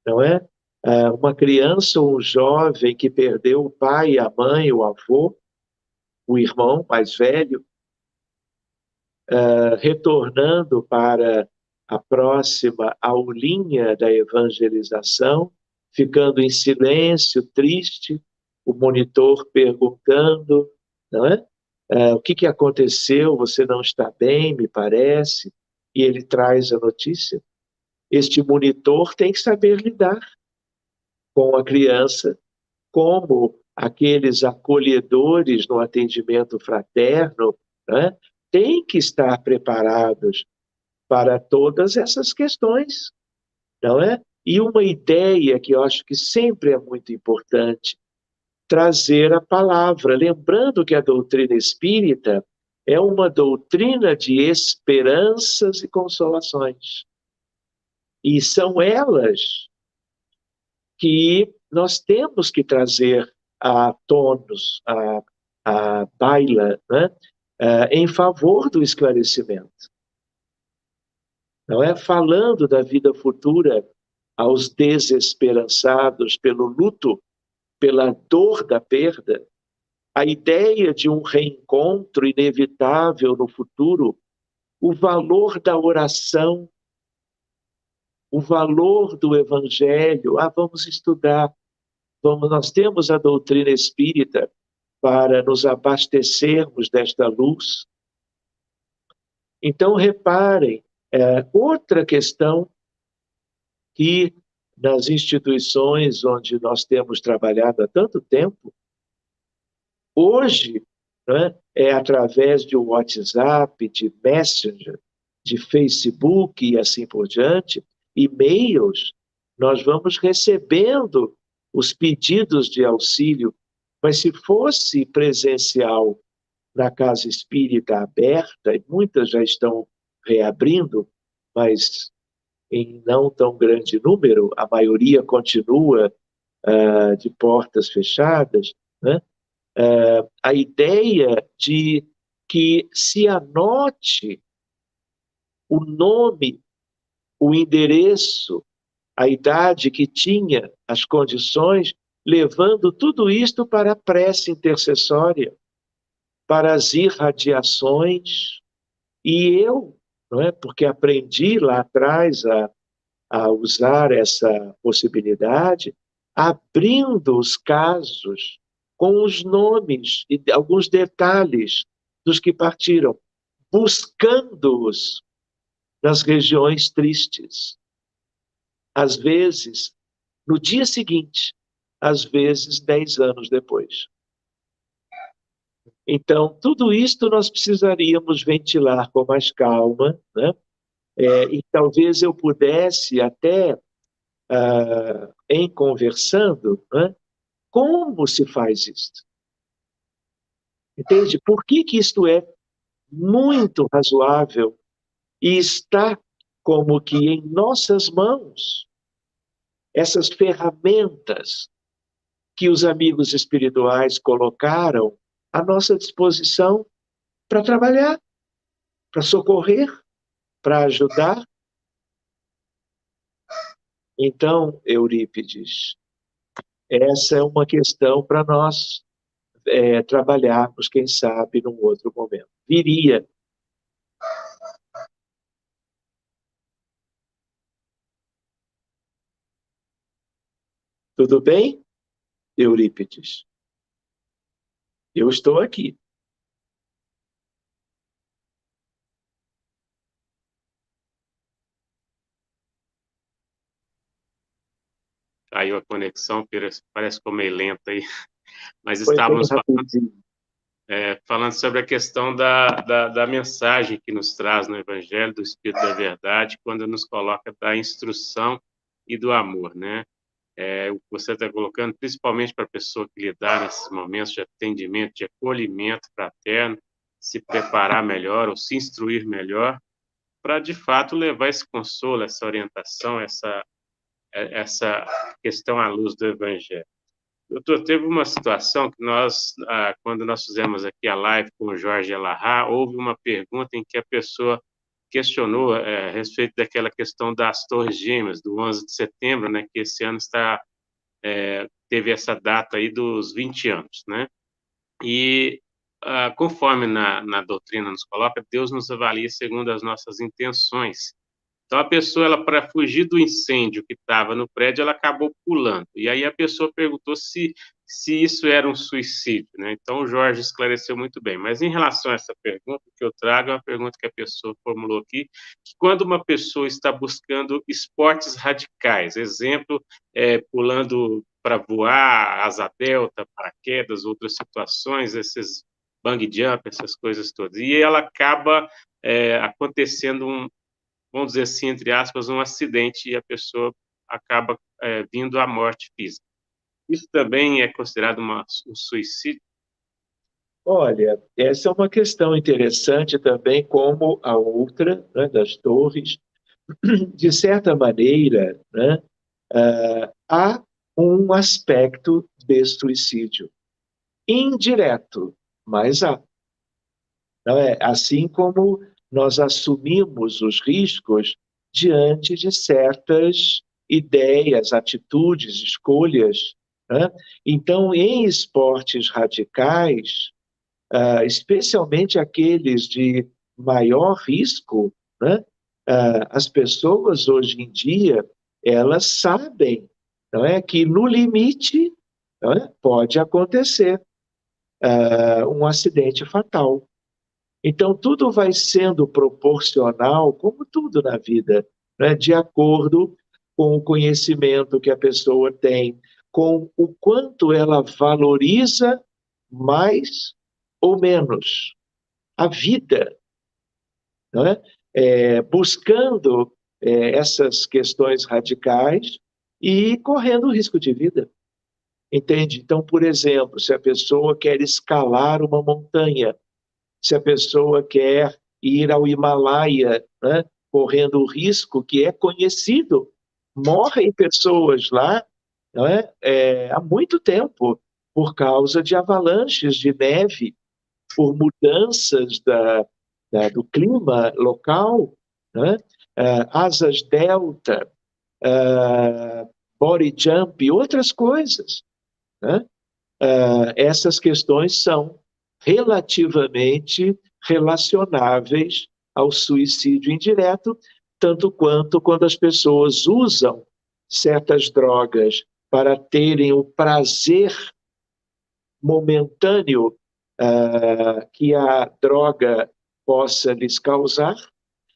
não é? Uma criança ou um jovem que perdeu o pai, a mãe, o avô, o irmão mais velho, retornando para a próxima aulinha da evangelização, ficando em silêncio, triste, o monitor perguntando, não é? O que aconteceu? Você não está bem, me parece. E ele traz a notícia. este monitor tem que saber lidar com a criança, como aqueles acolhedores no atendimento fraterno, né, têm que estar preparados para todas essas questões, não é? E uma ideia que eu acho que sempre é muito importante, trazer a palavra, lembrando que a doutrina espírita é uma doutrina de esperanças e consolações. E são elas que nós temos que trazer a tônus, a baila, né? Em favor do esclarecimento. Não é? Falando da vida futura aos desesperançados pelo luto, pela dor da perda, a ideia de um reencontro inevitável no futuro, o valor da oração, o valor do evangelho. Vamos estudar, nós temos a doutrina espírita para nos abastecermos desta luz. Então, reparem, outra questão que nas instituições onde nós temos trabalhado há tanto tempo, hoje, né, é através de WhatsApp, de Messenger, de Facebook e assim por diante, e-mails, nós vamos recebendo os pedidos de auxílio. Mas se fosse presencial na casa espírita aberta, e muitas já estão reabrindo, mas em não tão grande número, a maioria continua de portas fechadas, né? A ideia de que se anote o nome, o endereço, a idade que tinha, as condições, levando tudo isto para a prece intercessória, para as irradiações. E eu, não é, porque aprendi lá atrás a usar essa possibilidade, abrindo os casos com os nomes e alguns detalhes dos que partiram, buscando-os nas regiões tristes. Às vezes, no dia seguinte, às vezes, 10 anos depois. Então, tudo isto nós precisaríamos ventilar com mais calma, né? E talvez eu pudesse até, em conversando, né? Como se faz isto? Entende? Por que isto é muito razoável e está como que em nossas mãos essas ferramentas que os amigos espirituais colocaram à nossa disposição para trabalhar, para socorrer, para ajudar. Então, Eurípides, essa é uma questão para nós trabalharmos, quem sabe, num outro momento. Viria. Tudo bem, Eurípides? Eu estou aqui. Caiu a conexão, parece que ficou meio lenta aí, mas Foi bem estávamos rapidinho. falando sobre a questão da mensagem que nos traz no Evangelho do Espírito da Verdade, quando nos coloca da instrução e do amor, né? O que você está colocando, principalmente para a pessoa que lidar nesses momentos de atendimento, de acolhimento fraterno, se preparar melhor ou se instruir melhor, para, de fato, levar esse consolo, essa orientação, essa questão à luz do Evangelho. Doutor, teve uma situação que nós, quando nós fizemos aqui a live com o Jorge Elahá, houve uma pergunta em que a pessoa questionou a respeito daquela questão das Torres Gêmeas, do 11 de setembro, né, que esse ano teve essa data aí dos 20 anos, né? E, conforme na doutrina nos coloca, Deus nos avalia segundo as nossas intenções. Então, a pessoa, ela, para fugir do incêndio que estava no prédio, ela acabou pulando. E aí a pessoa perguntou se se isso era um suicídio, né? Então, o Jorge esclareceu muito bem. Mas, em relação a essa pergunta, que eu trago é uma pergunta que a pessoa formulou aqui, que quando uma pessoa está buscando esportes radicais, exemplo, pulando para voar, asa delta, paraquedas, outras situações, esses bungee jump, essas coisas todas, e ela acaba acontecendo vamos dizer assim, entre aspas, um acidente e a pessoa acaba vindo à morte física. Isso também é considerado um suicídio? Olha, essa é uma questão interessante também, como a outra, né, das torres. De certa maneira, né, há um aspecto de suicídio indireto, mas há. Não é? Assim como nós assumimos os riscos diante de certas ideias, atitudes, escolhas. Né? Então, em esportes radicais, especialmente aqueles de maior risco, né? As pessoas hoje em dia elas sabem, não é, que no limite, não é, pode acontecer um acidente fatal. Então tudo vai sendo proporcional, como tudo na vida, né? De acordo com o conhecimento que a pessoa tem, com o quanto ela valoriza mais ou menos a vida, não é? Buscando essas questões radicais e correndo risco de vida, entende? Então, por exemplo, se a pessoa quer escalar uma montanha, se a pessoa quer ir ao Himalaia, né, correndo o risco que é conhecido, morrem pessoas lá, não é? Há muito tempo por causa de avalanches de neve, por mudanças do clima local, né? Asas delta, body jump e outras coisas. Né? Essas questões são relativamente relacionáveis ao suicídio indireto, tanto quanto quando as pessoas usam certas drogas para terem o prazer momentâneo que a droga possa lhes causar,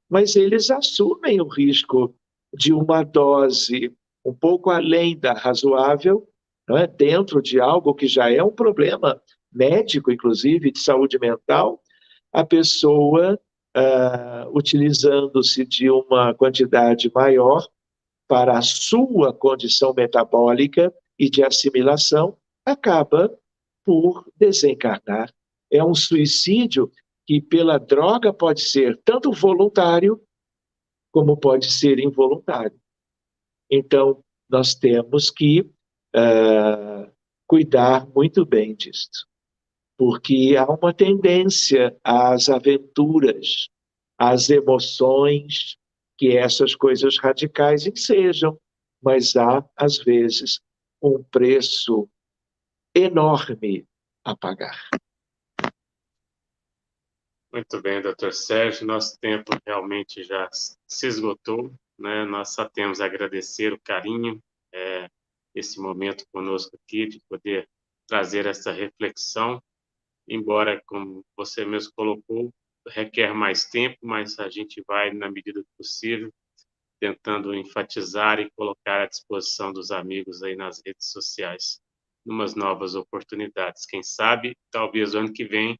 mas eles assumem o risco de uma dose um pouco além da razoável, não é? Dentro de algo que já é um problema médico, inclusive, de saúde mental, a pessoa, utilizando-se de uma quantidade maior para a sua condição metabólica e de assimilação, acaba por desencarnar. É um suicídio que, pela droga, pode ser tanto voluntário como pode ser involuntário. Então, nós temos que cuidar muito bem disso, porque há uma tendência às aventuras, às emoções, que essas coisas radicais ensejam, mas há, às vezes, um preço enorme a pagar. Muito bem, doutor Sérgio, nosso tempo realmente já se esgotou, né? Nós só temos a agradecer o carinho, esse momento conosco aqui, de poder trazer essa reflexão, embora, como você mesmo colocou, requer mais tempo, mas a gente vai, na medida do possível, tentando enfatizar e colocar à disposição dos amigos aí nas redes sociais, numas novas oportunidades. Quem sabe, talvez o ano que vem,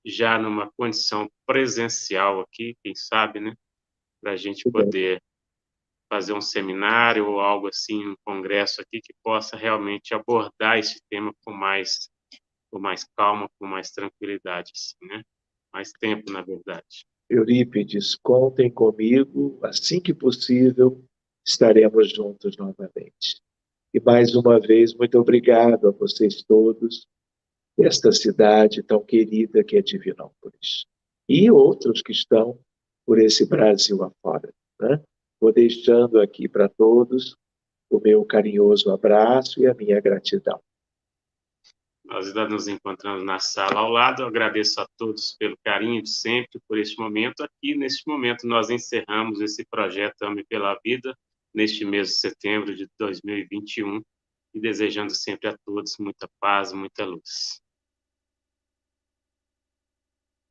já numa condição presencial aqui, quem sabe, né? Para a gente poder fazer um seminário ou algo assim, um congresso aqui que possa realmente abordar esse tema com mais calma, com mais tranquilidade, assim, né? Mais tempo, na verdade. Eurípides, contem comigo, assim que possível, estaremos juntos novamente. E mais uma vez, muito obrigado a vocês todos, desta cidade tão querida que é Divinópolis. E outros que estão por esse Brasil afora. Né? Vou deixando aqui para todos o meu carinhoso abraço e a minha gratidão. Nós ainda nos encontramos na sala ao lado. Eu agradeço a todos pelo carinho de sempre, por este momento. Aqui, neste momento, nós encerramos esse projeto Ame pela Vida, neste mês de setembro de 2021. e desejando sempre a todos muita paz, muita luz.